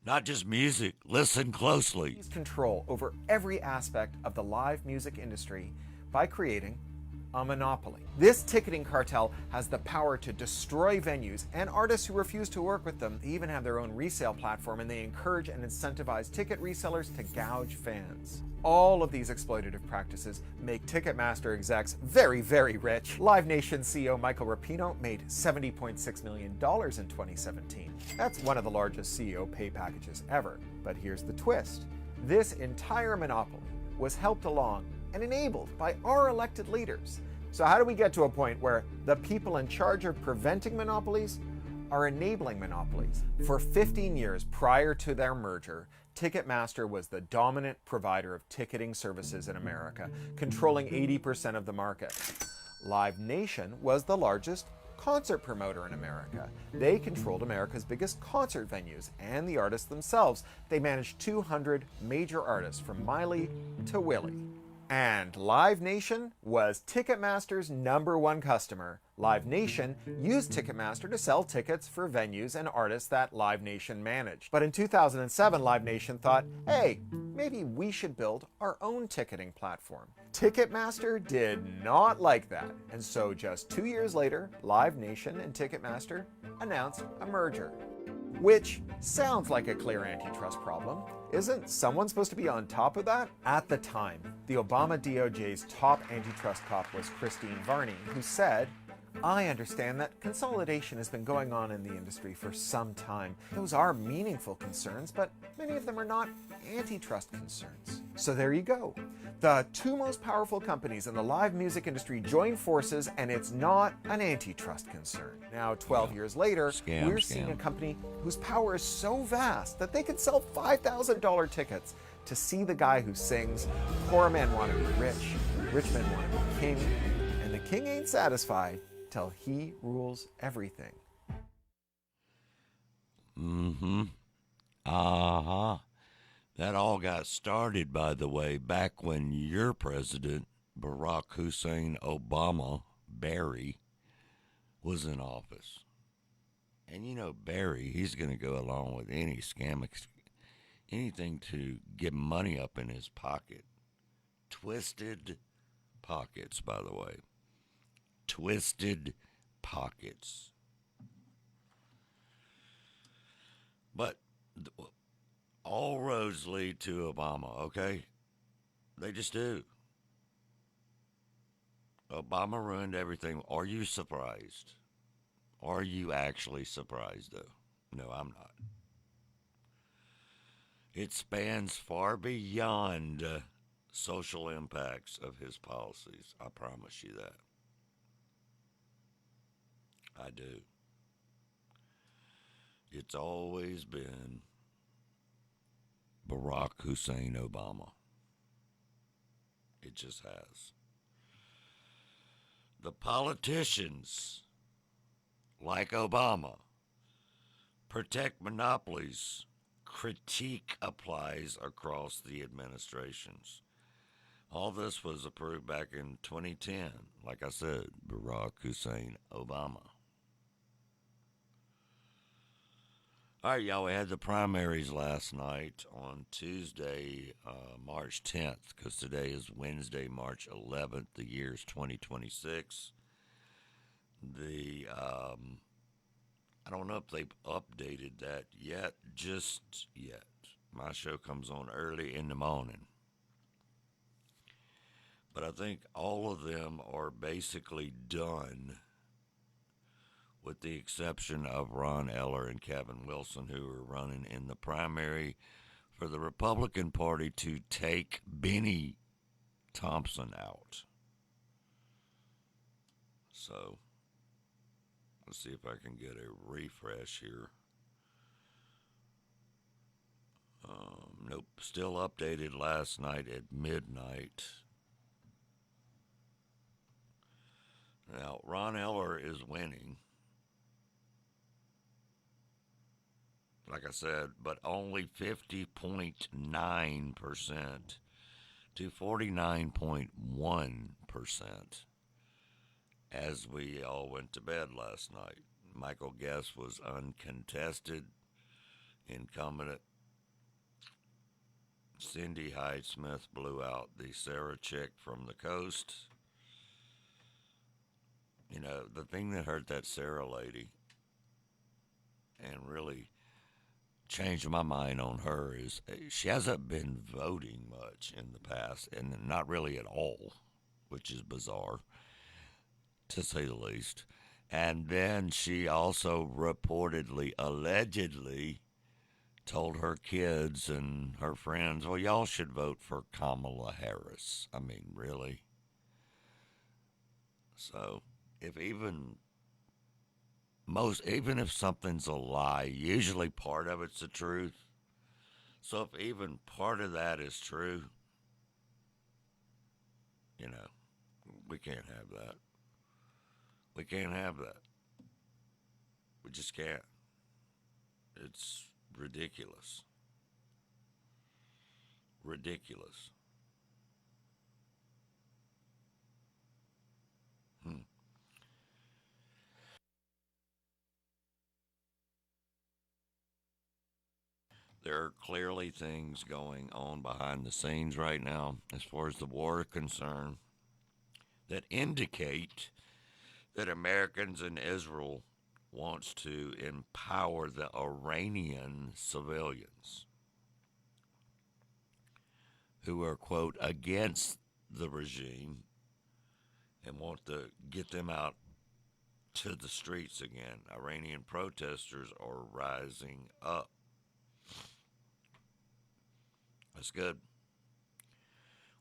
Not just music. Listen closely. Control over every aspect of the live music industry by creating a monopoly. This ticketing cartel has the power to destroy venues and artists who refuse to work with them. They even have their own resale platform, and they encourage and incentivize ticket resellers to gouge fans. All of these exploitative practices make Ticketmaster execs very, very rich. Live Nation CEO Michael Rapino made $70.6 million in 2017. That's one of the largest CEO pay packages ever. But here's the twist. This entire monopoly was helped along and enabled by our elected leaders. So how do we get to a point where the people in charge of preventing monopolies are enabling monopolies? For 15 years prior to their merger, Ticketmaster was the dominant provider of ticketing services in America, controlling 80% of the market. Live Nation was the largest concert promoter in America. They controlled America's biggest concert venues and the artists themselves. They managed 200 major artists from Miley to Willie. And Live Nation was Ticketmaster's #1 customer. Live Nation used Ticketmaster to sell tickets for venues and artists that Live Nation managed. But in 2007, Live Nation thought, hey, maybe we should build our own ticketing platform. Ticketmaster did not like that. And so just 2 years later, Live Nation and Ticketmaster announced a merger. Which sounds like a clear antitrust problem. Isn't someone supposed to be on top of that? At the time, the Obama DOJ's top antitrust cop was Christine Varney, who said, I understand that consolidation has been going on in the industry for some time. Those are meaningful concerns, but many of them are not antitrust concerns. So there you go. The two most powerful companies in the live music industry join forces, and it's not an antitrust concern. Now, 12 years later, we're seeing a company whose power is so vast that they can sell $5,000 tickets to see the guy who sings, poor men want to be rich, rich men want to be king, and the king ain't satisfied till he rules everything. That all got started, by the way, back when your president, Barack Hussein Obama, Barry, was in office. And you know, Barry, he's going to go along with any scam, anything to get money up in his pocket. Twisted pockets, by the way. Twisted pockets. But all roads lead to Obama, okay? They just do. Obama ruined everything. Are you surprised? Are you actually surprised, though? No, I'm not. It spans far beyond social impacts of his policies. I promise you that. I do. It's always been Barack Hussein Obama. It just has. The politicians, like Obama, protect monopolies. Critique applies across the administrations. All this was approved back in 2010. Like I said, Barack Hussein Obama. All right, y'all, we had the primaries last night on Tuesday, March 10th, because today is Wednesday, March 11th. The year's 2026. I don't know if they've updated that yet, just yet. My show comes on early in the morning. But I think all of them are basically done, with the exception of Ron Eller and Kevin Wilson, who are running in the primary for the Republican Party to take Benny Thompson out. So, let's see if I can get a refresh here. Nope, still updated last night at midnight. Now, Ron Eller is winning, like I said, but only 50.9% to 49.1% as we all went to bed last night. Michael Guest was uncontested. Incumbent Cindy Hyde-Smith blew out the Sarah chick from the coast. You know, the thing that hurt that Sarah lady and really changed my mind on her is she hasn't been voting much in the past, and not really at all, which is bizarre, to say the least. And then she also reportedly, allegedly, told her kids and her friends, well, y'all should vote for Kamala Harris. I mean, really? So, even if something's a lie, usually part of it's the truth. So if even part of that is true, you know, we can't have that. We can't have that. We just can't. It's ridiculous. Ridiculous. There are clearly things going on behind the scenes right now, as far as the war is concerned, that indicate that Americans in Israel wants to empower the Iranian civilians who are, quote, against the regime and want to get them out to the streets again. Iranian protesters are rising up. That's good.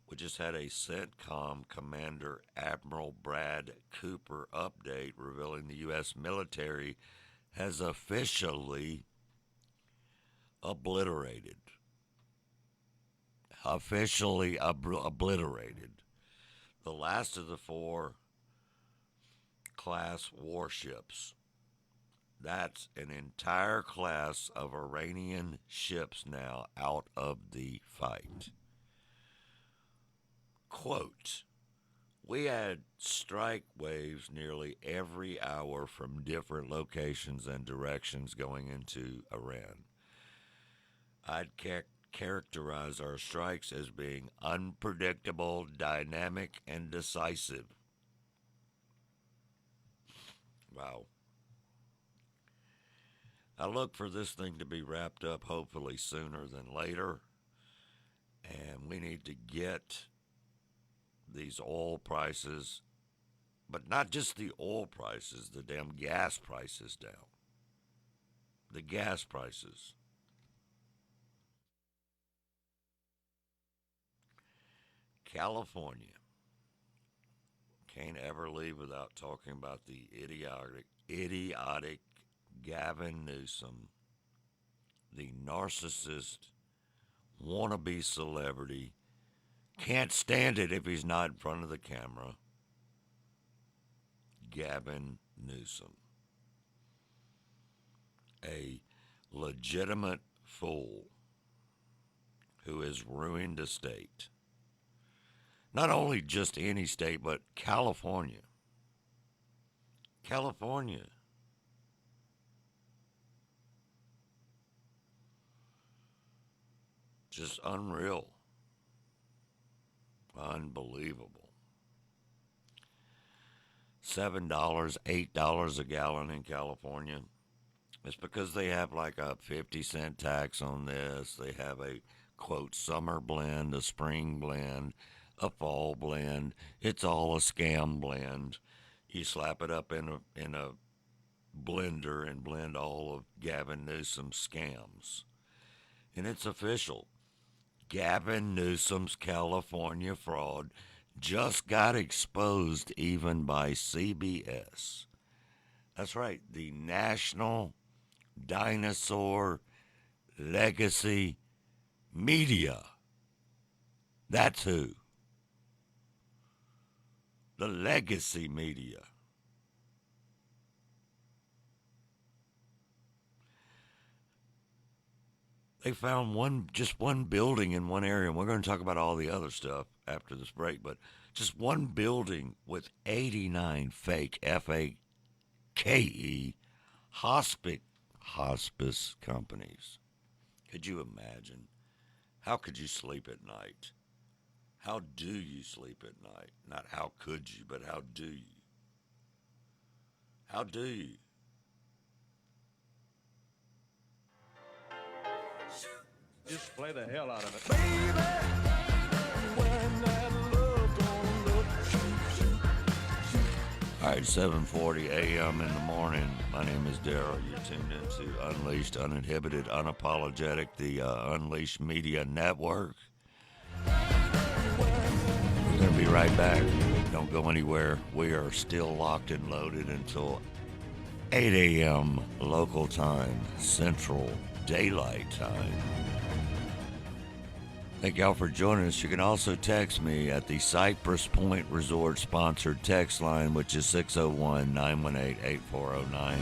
We just had a CENTCOM Commander Admiral Brad Cooper update revealing the U.S. military has officially obliterated the last of the 4 class warships. That's an entire class of Iranian ships now out of the fight. Quote, we had strike waves nearly every hour from different locations and directions going into Iran. I'd characterize our strikes as being unpredictable, dynamic, and decisive. Wow. I look for this thing to be wrapped up hopefully sooner than later, and we need to get these oil prices, but not just the oil prices, the damn gas prices down. The gas prices. California. Can't ever leave without talking about the idiotic Gavin Newsom, the narcissist, wannabe celebrity, can't stand it if he's not in front of the camera. Gavin Newsom, a legitimate fool who has ruined a state. Not only just any state, but California. California. Just unreal. Unbelievable. $7, $8 a gallon in California. It's because they have like a 50-cent tax on this. They have a, quote, summer blend, a spring blend, a fall blend. It's all a scam blend. You slap it up in a blender and blend all of Gavin Newsom's scams. And it's official. Gavin Newsom's California fraud just got exposed even by CBS. That's right, the National Dinosaur Legacy Media. That's who. The legacy media. They found just one building in one area, and we're going to talk about all the other stuff after this break, but just one building with 89 fake, F-A-K-E, hospice companies. Could you imagine? How could you sleep at night? How do you sleep at night? Not how could you, but how do you? How do you? Just play the hell out of it. All right, 7:40 a.m. in the morning. My name is Daryl. You're tuned into Unleashed, Uninhibited, Unapologetic, the Unleashed Media Network. We're going to be right back. Don't go anywhere. We are still locked and loaded until 8 a.m. local time, Central Daylight Time. Thank y'all for joining us. You can also text me at the Cypress Point Resort sponsored text line, which is 601-918-8409.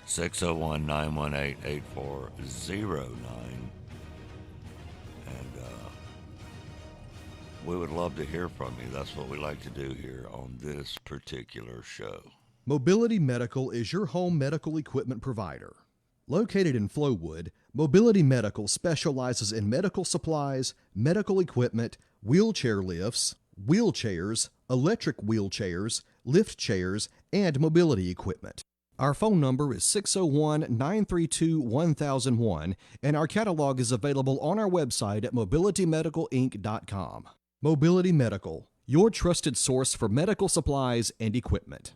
601-918-8409. And we would love to hear from you. That's what we like to do here on this particular show. Mobility Medical is your home medical equipment provider. Located in Flowood, Mobility Medical specializes in medical supplies, medical equipment, wheelchair lifts, wheelchairs, electric wheelchairs, lift chairs, and mobility equipment. Our phone number is 601-932-1001, and our catalog is available on our website at mobilitymedicalinc.com. Mobility Medical, your trusted source for medical supplies and equipment.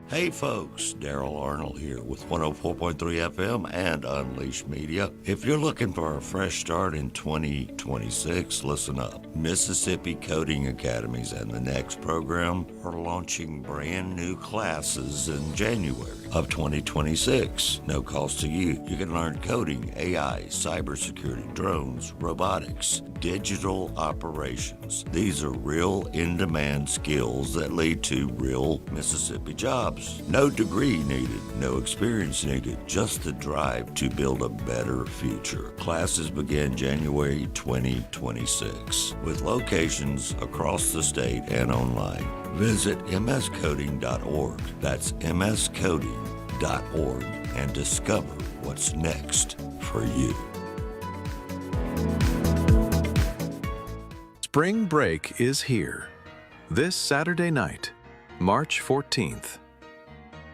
Hey folks, Daryl Arnold here with 104.3 FM and Unleashed Media. If you're looking for a fresh start in 2026, listen up. Mississippi Coding Academies and the Next program are launching brand new classes in January of 2026. No cost to you. You can learn coding, AI, cybersecurity, drones, robotics, digital operations. These are real in-demand skills that lead to real Mississippi jobs. No degree needed, no experience needed, just the drive to build a better future. Classes begin January 2026 with locations across the state and online. Visit mscoding.org. That's mscoding.org and discover what's next for you. Spring break is here. This Saturday night, March 14th.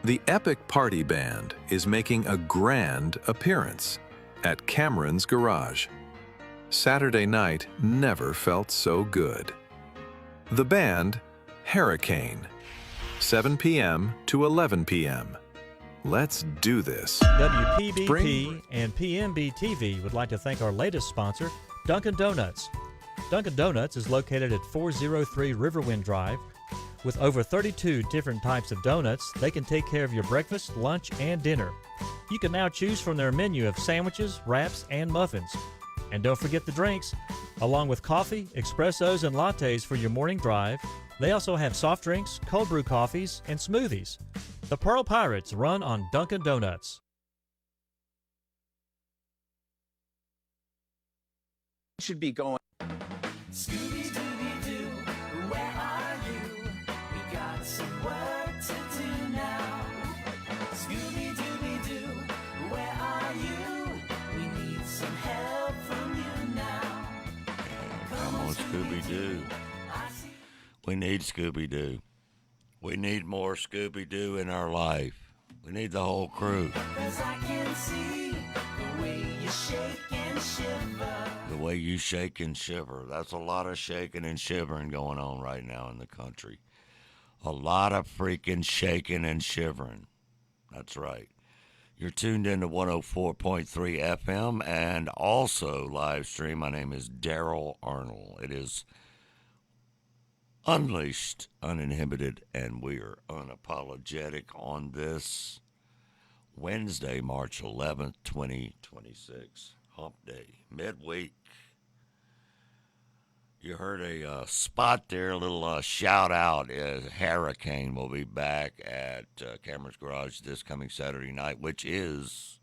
The Epic Party Band is making a grand appearance at Cameron's Garage. Saturday night never felt so good. The band, Hurricane, 7 p.m. to 11 p.m. Let's do this. WPBP and PMB TV would like to thank our latest sponsor, Dunkin' Donuts. Dunkin' Donuts is located at 403 Riverwind Drive. With over 32 different types of donuts, they can take care of your breakfast, lunch, and dinner. You can now choose from their menu of sandwiches, wraps, and muffins. And don't forget the drinks. Along with coffee, espressos, and lattes for your morning drive, they also have soft drinks, cold brew coffees, and smoothies. The Pearl Pirates run on Dunkin' Donuts. Should be going. Scooby-Dooby-Doo, where are you? We got some work to do now. Scooby-Dooby-Doo, where are you? We need some help from you Scooby-Doo. We need Scooby-Doo. We need more Scooby-Doo in our life. We need the whole crew. 'Cause I can see the way you shake and shiver. The way you shake and shiver. That's a lot of shaking and shivering going on right now in the country. A lot of freaking shaking and shivering. That's right. You're tuned in to 104.3 FM and also live stream. My name is Daryl Arnold. It is Unleashed, Uninhibited, and we are unapologetic on this Wednesday, March 11th, 2026. Hump Day, midweek. You heard a spot there, a little shout out. Hurricane will be back at Cameron's Garage this coming Saturday night, which is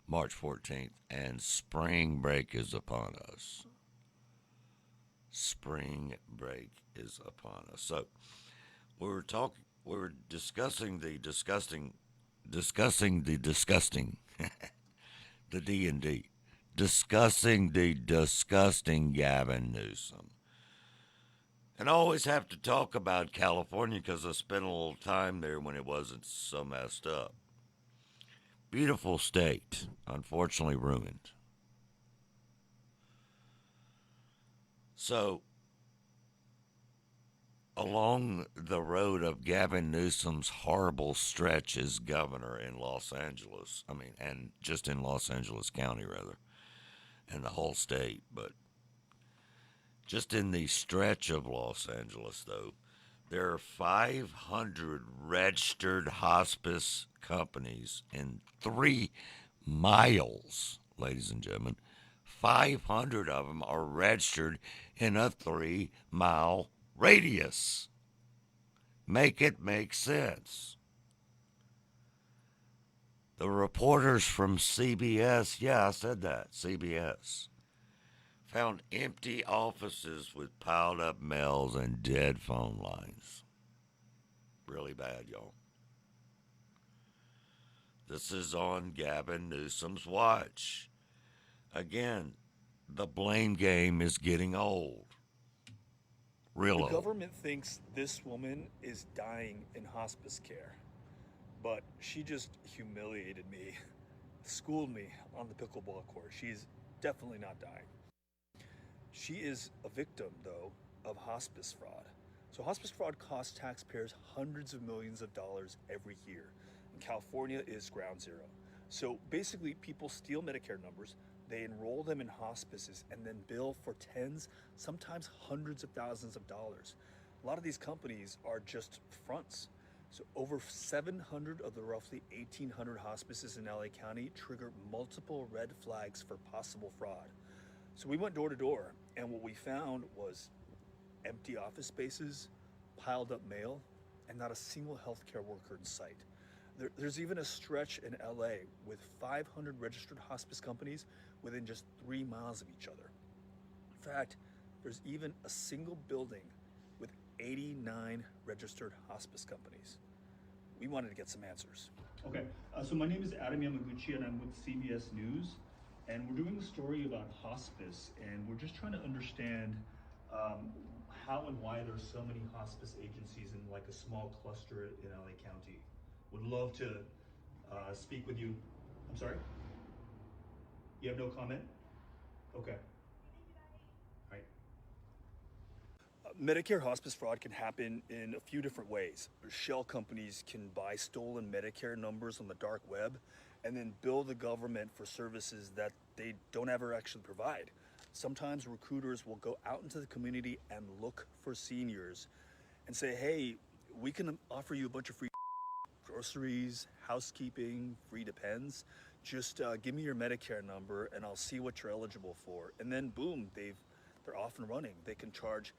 March 14th, and spring break is upon us. Spring break is upon us. So we were discussing the disgusting, the D&D. Discussing the disgusting Gavin Newsom. And I always have to talk about California because I spent a little time there when it wasn't so messed up. Beautiful state, unfortunately ruined. So, along the road of Gavin Newsom's horrible stretch as governor in Los Angeles, and just in Los Angeles County, rather, and the whole state, but just in the stretch of Los Angeles, though, there are 500 registered hospice companies in 3 miles, ladies and gentlemen. 500 of them are registered in a 3-mile radius. Make it make sense. The reporters from CBS, yeah, I said that, CBS, found empty offices with piled up mails and dead phone lines. Really bad, y'all. This is on Gavin Newsom's watch. Again, the blame game is getting old. Real old. The government thinks this woman is dying in hospice care. But she just humiliated me, schooled me on the pickleball court. She's definitely not dying. She is a victim, though, of hospice fraud. So hospice fraud costs taxpayers hundreds of millions of dollars every year. And California is ground zero. So basically, people steal Medicare numbers, they enroll them in hospices, and then bill for tens, sometimes hundreds of thousands of dollars. A lot of these companies are just fronts. So over 700 of the roughly 1,800 hospices in LA County trigger multiple red flags for possible fraud. So we went door to door, and what we found was empty office spaces, piled up mail, and not a single healthcare worker in sight. There's even a stretch in LA with 500 registered hospice companies within just 3 miles of each other. In fact, there's even a single building with 89 registered hospice companies. We wanted to get some answers. Okay, so my name is Adam Yamaguchi and I'm with CBS News, and we're doing a story about hospice, and we're just trying to understand how and why there's so many hospice agencies in like a small cluster in LA County. Would love to speak with you. I'm sorry? You have no comment? Okay. Medicare hospice fraud can happen in a few different ways. Shell companies can buy stolen Medicare numbers on the dark web and then bill the government for services that they don't ever actually provide. Sometimes recruiters will go out into the community and look for seniors and say, hey, we can offer you a bunch of free groceries, housekeeping, free Depends. Just give me your Medicare number and I'll see what you're eligible for. And then boom, they're off and running. They can charge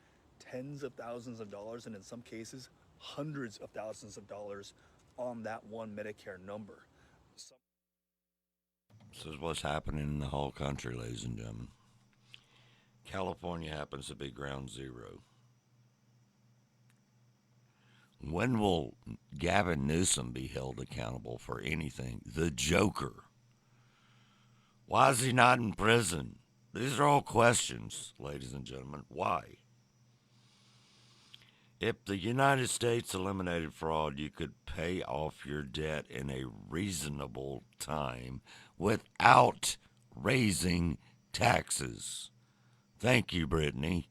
tens of thousands of dollars, and in some cases, hundreds of thousands of dollars on that one Medicare number. This is what's happening in the whole country, ladies and gentlemen. California happens to be ground zero. When will Gavin Newsom be held accountable for anything? The Joker. Why is he not in prison? These are all questions, ladies and gentlemen. Why? If the United States eliminated fraud, you could pay off your debt in a reasonable time without raising taxes. Thank you, Brittany.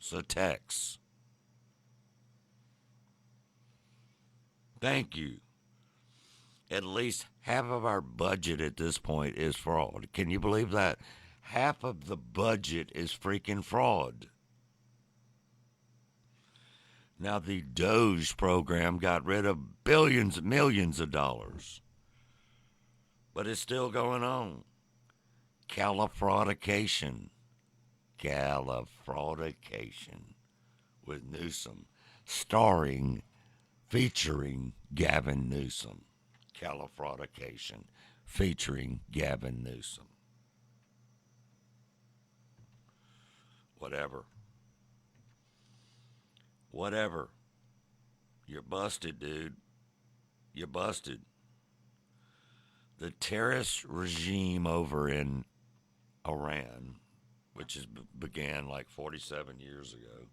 Satex. Thank you. At least half of our budget at this point is fraud. Can you believe that? Half of the budget is freaking fraud. Now, the Doge program got rid of billions, millions of dollars. But it's still going on. Califraudication. Califraudication with Newsom. Featuring Gavin Newsom. Califraudication featuring Gavin Newsom. Whatever. You're busted, dude. You're busted. The terrorist regime over in Iran, which began like 47 years ago,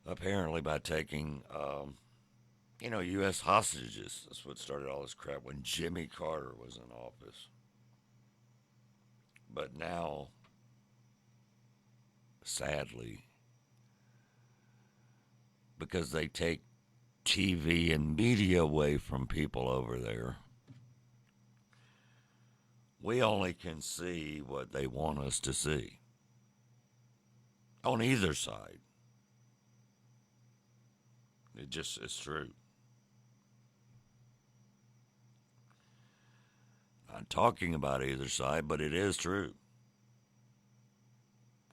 apparently by taking, U.S. hostages. That's what started all this crap when Jimmy Carter was in office. But now, sadly, because they take TV and media away from people over there, we only can see what they want us to see. On either side. It's true. Not talking about either side, but it is true.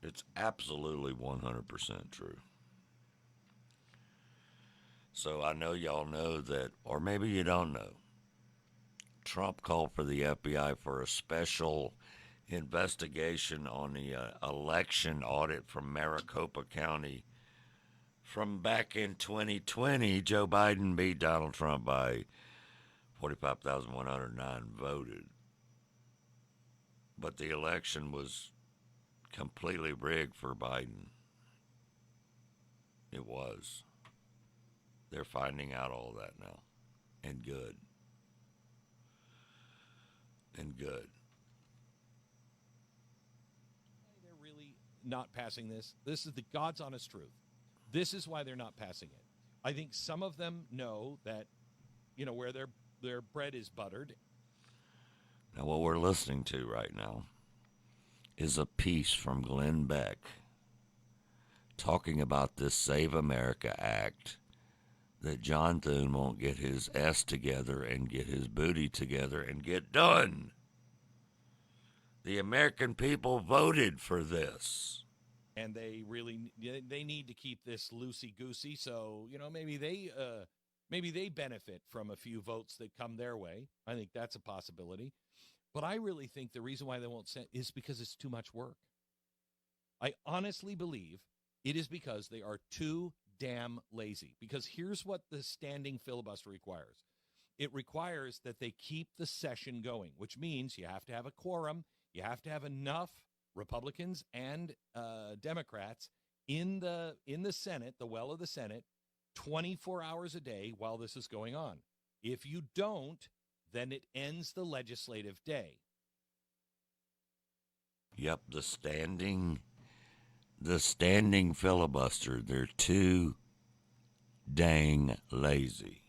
It's absolutely 100% true. So I know y'all know that, or maybe you don't know, Trump called for the FBI for a special investigation on the election audit from Maricopa County. From back in 2020, Joe Biden beat Donald Trump by 45,109 voted. But the election was completely rigged for Biden. It was. They're finding out all that now. And good. And good. They're really not passing this. This is the God's honest truth. This is why they're not passing it. I think some of them know that, where their bread is buttered. Now, what we're listening to right now is a piece from Glenn Beck talking about this Save America Act that John Thune won't get his S together and get his booty together and get done. The American people voted for this. And they need to keep this loosey-goosey. So, maybe they benefit from a few votes that come their way. I think that's a possibility. But I really think the reason why they won't send is because it's too much work. I honestly believe it is because they are too damn lazy. Because here's what the standing filibuster requires. It requires that they keep the session going, which means you have to have a quorum. You have to have enough Republicans and Democrats in the Senate, the well of the Senate, 24 hours a day while this is going on. If you don't, then it ends the legislative day. Yep, the standing filibuster, they're too dang lazy.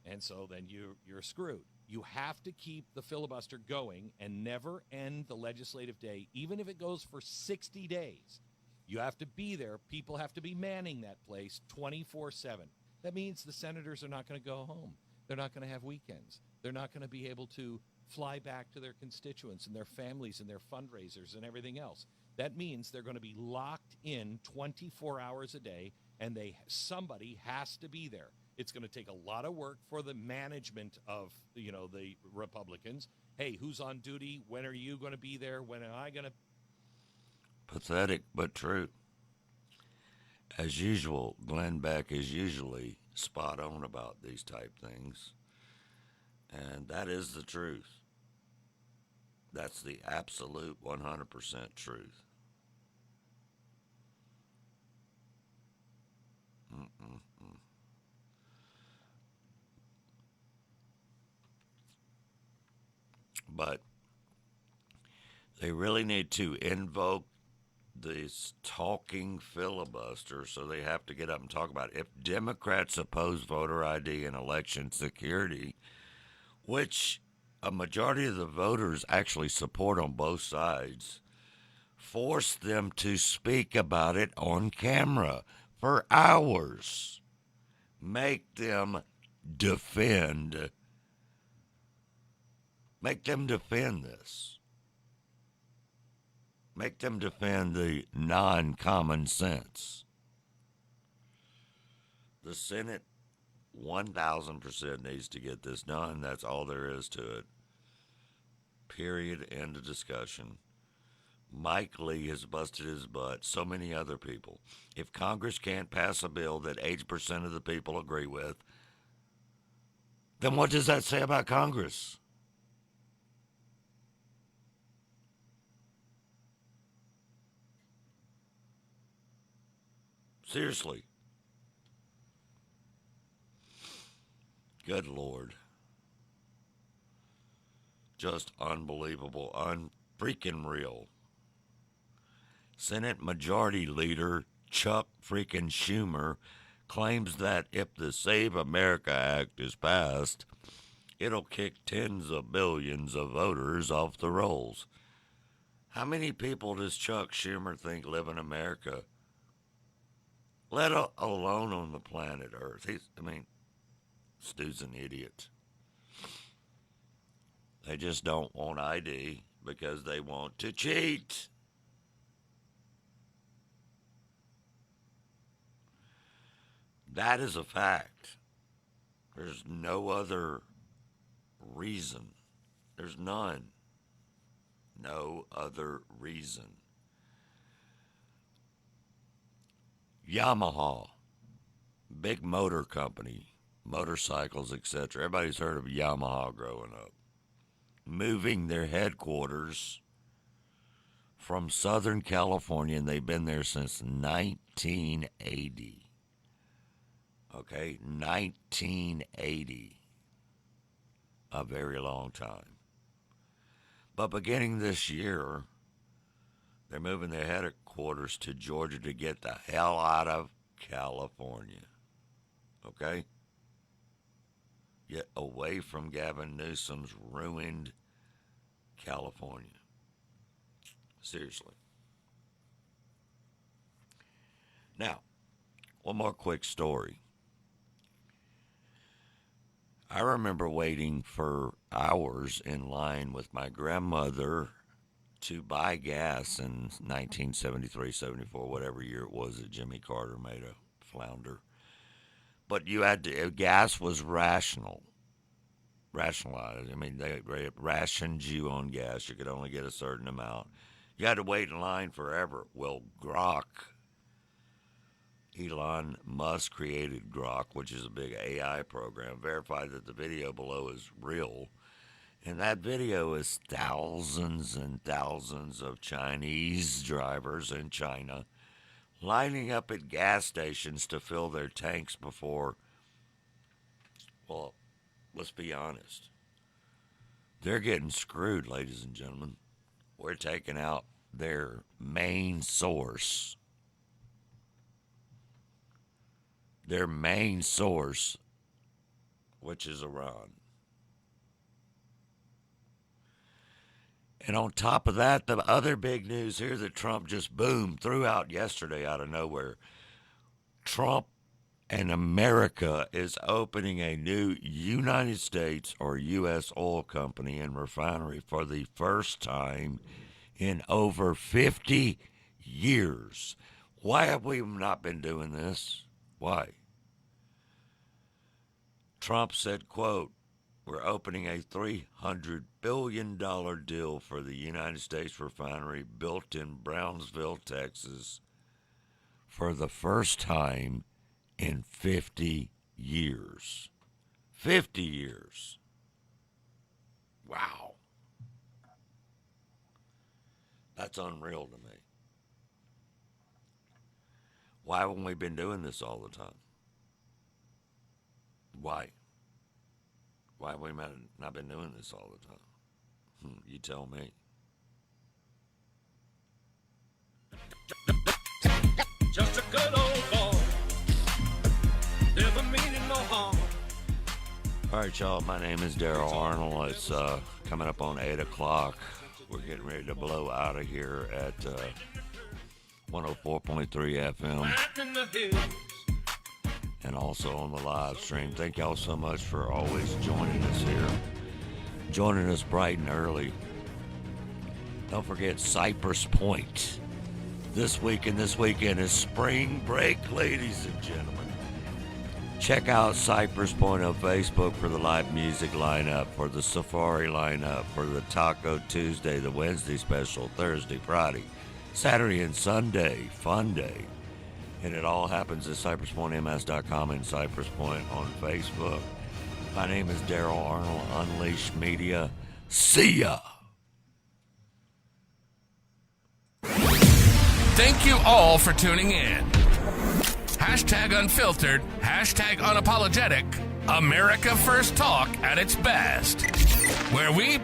And so then you're screwed. You have to keep the filibuster going and never end the legislative day, even if it goes for 60 days. You have to be there. People have to be manning that place 24/7. That means the senators are not going to go home. They're not going to have weekends. They're not going to be able to fly back to their constituents and their families and their fundraisers and everything else. That means they're going to be locked in 24 hours a day, and somebody has to be there. It's going to take a lot of work for the management of, the Republicans. Hey, who's on duty? When are you going to be there? When am I going to? Pathetic, but true. As usual, Glenn Beck is usually spot on about these type things. And that is the truth. That's the absolute 100% truth. But they really need to invoke this talking filibuster, so they have to get up and talk about it. If Democrats oppose voter ID and election security, which a majority of the voters actually support on both sides, force them to speak about it on camera for hours. Make them defend this. Make them defend the non-common sense. The Senate 1,000% needs to get this done. That's all there is to it. Period. End of discussion. Mike Lee has busted his butt. So many other people. If Congress can't pass a bill that 80% of the people agree with, then what does that say about Congress? Seriously. Good Lord. Just unbelievable. Unfreaking real. Senate Majority Leader Chuck freaking Schumer claims that if the Save America Act is passed, it'll kick tens of billions of voters off the rolls. How many people does Chuck Schumer think live in America? Let alone on the planet Earth. Stu's an idiot. They just don't want ID because they want to cheat. That is a fact. There's no other reason. There's none. No other reason. Yamaha, big motor company, motorcycles, etc. Everybody's heard of Yamaha growing up. Moving their headquarters from Southern California, and they've been there since 1980. Okay, 1980. A very long time. But beginning this year, they're moving their headquarters to Georgia to get the hell out of California. Okay? Get away from Gavin Newsom's ruined California. Seriously. Now, one more quick story. I remember waiting for hours in line with my grandmother to buy gas in 1973, 74, whatever year it was that Jimmy Carter made a flounder. But you had to, gas was rationalized. I mean, they rationed you on gas. You could only get a certain amount. You had to wait in line forever. Well, Grok, Elon Musk created Grok, which is a big AI program, verified that the video below is real. And that video is thousands and thousands of Chinese drivers in China lining up at gas stations to fill their tanks before, well, let's be honest. They're getting screwed, ladies and gentlemen. We're taking out their main source. Their main source, which is Iran. And on top of that, the other big news here that Trump just threw out yesterday out of nowhere. Trump and America is opening a new United States or U.S. oil company and refinery for the first time in over 50 years. Why have we not been doing this? Why? Trump said, quote, "We're opening a $300 billion deal for the United States refinery built in Brownsville, Texas, for the first time in 50 years. 50 years. Wow. That's unreal to me. Why haven't we been doing this all the time? Why? Why have we not been doing this all the time? You tell me. Just a good old boy, never meaning no harm. All right, y'all. My name is Daryl Arnold. It's coming up on 8 o'clock. We're getting ready to blow out of here at 104.3 FM and also on the live stream. Thank y'all so much for always joining us here, joining us bright and early. Don't forget Cypress Point. This week and this weekend is spring break, ladies and gentlemen. Check out Cypress Point on Facebook for the live music lineup, for the safari lineup, for the Taco Tuesday, the Wednesday special, Thursday, Friday, Saturday, and Sunday. Fun day. And it all happens at CypressPointMS.com and Cypress Point on Facebook. My name is Daryl Arnold, Unleashed Media. See ya! Thank you all for tuning in. Hashtag unfiltered, hashtag unapologetic, America First Talk at its best, where we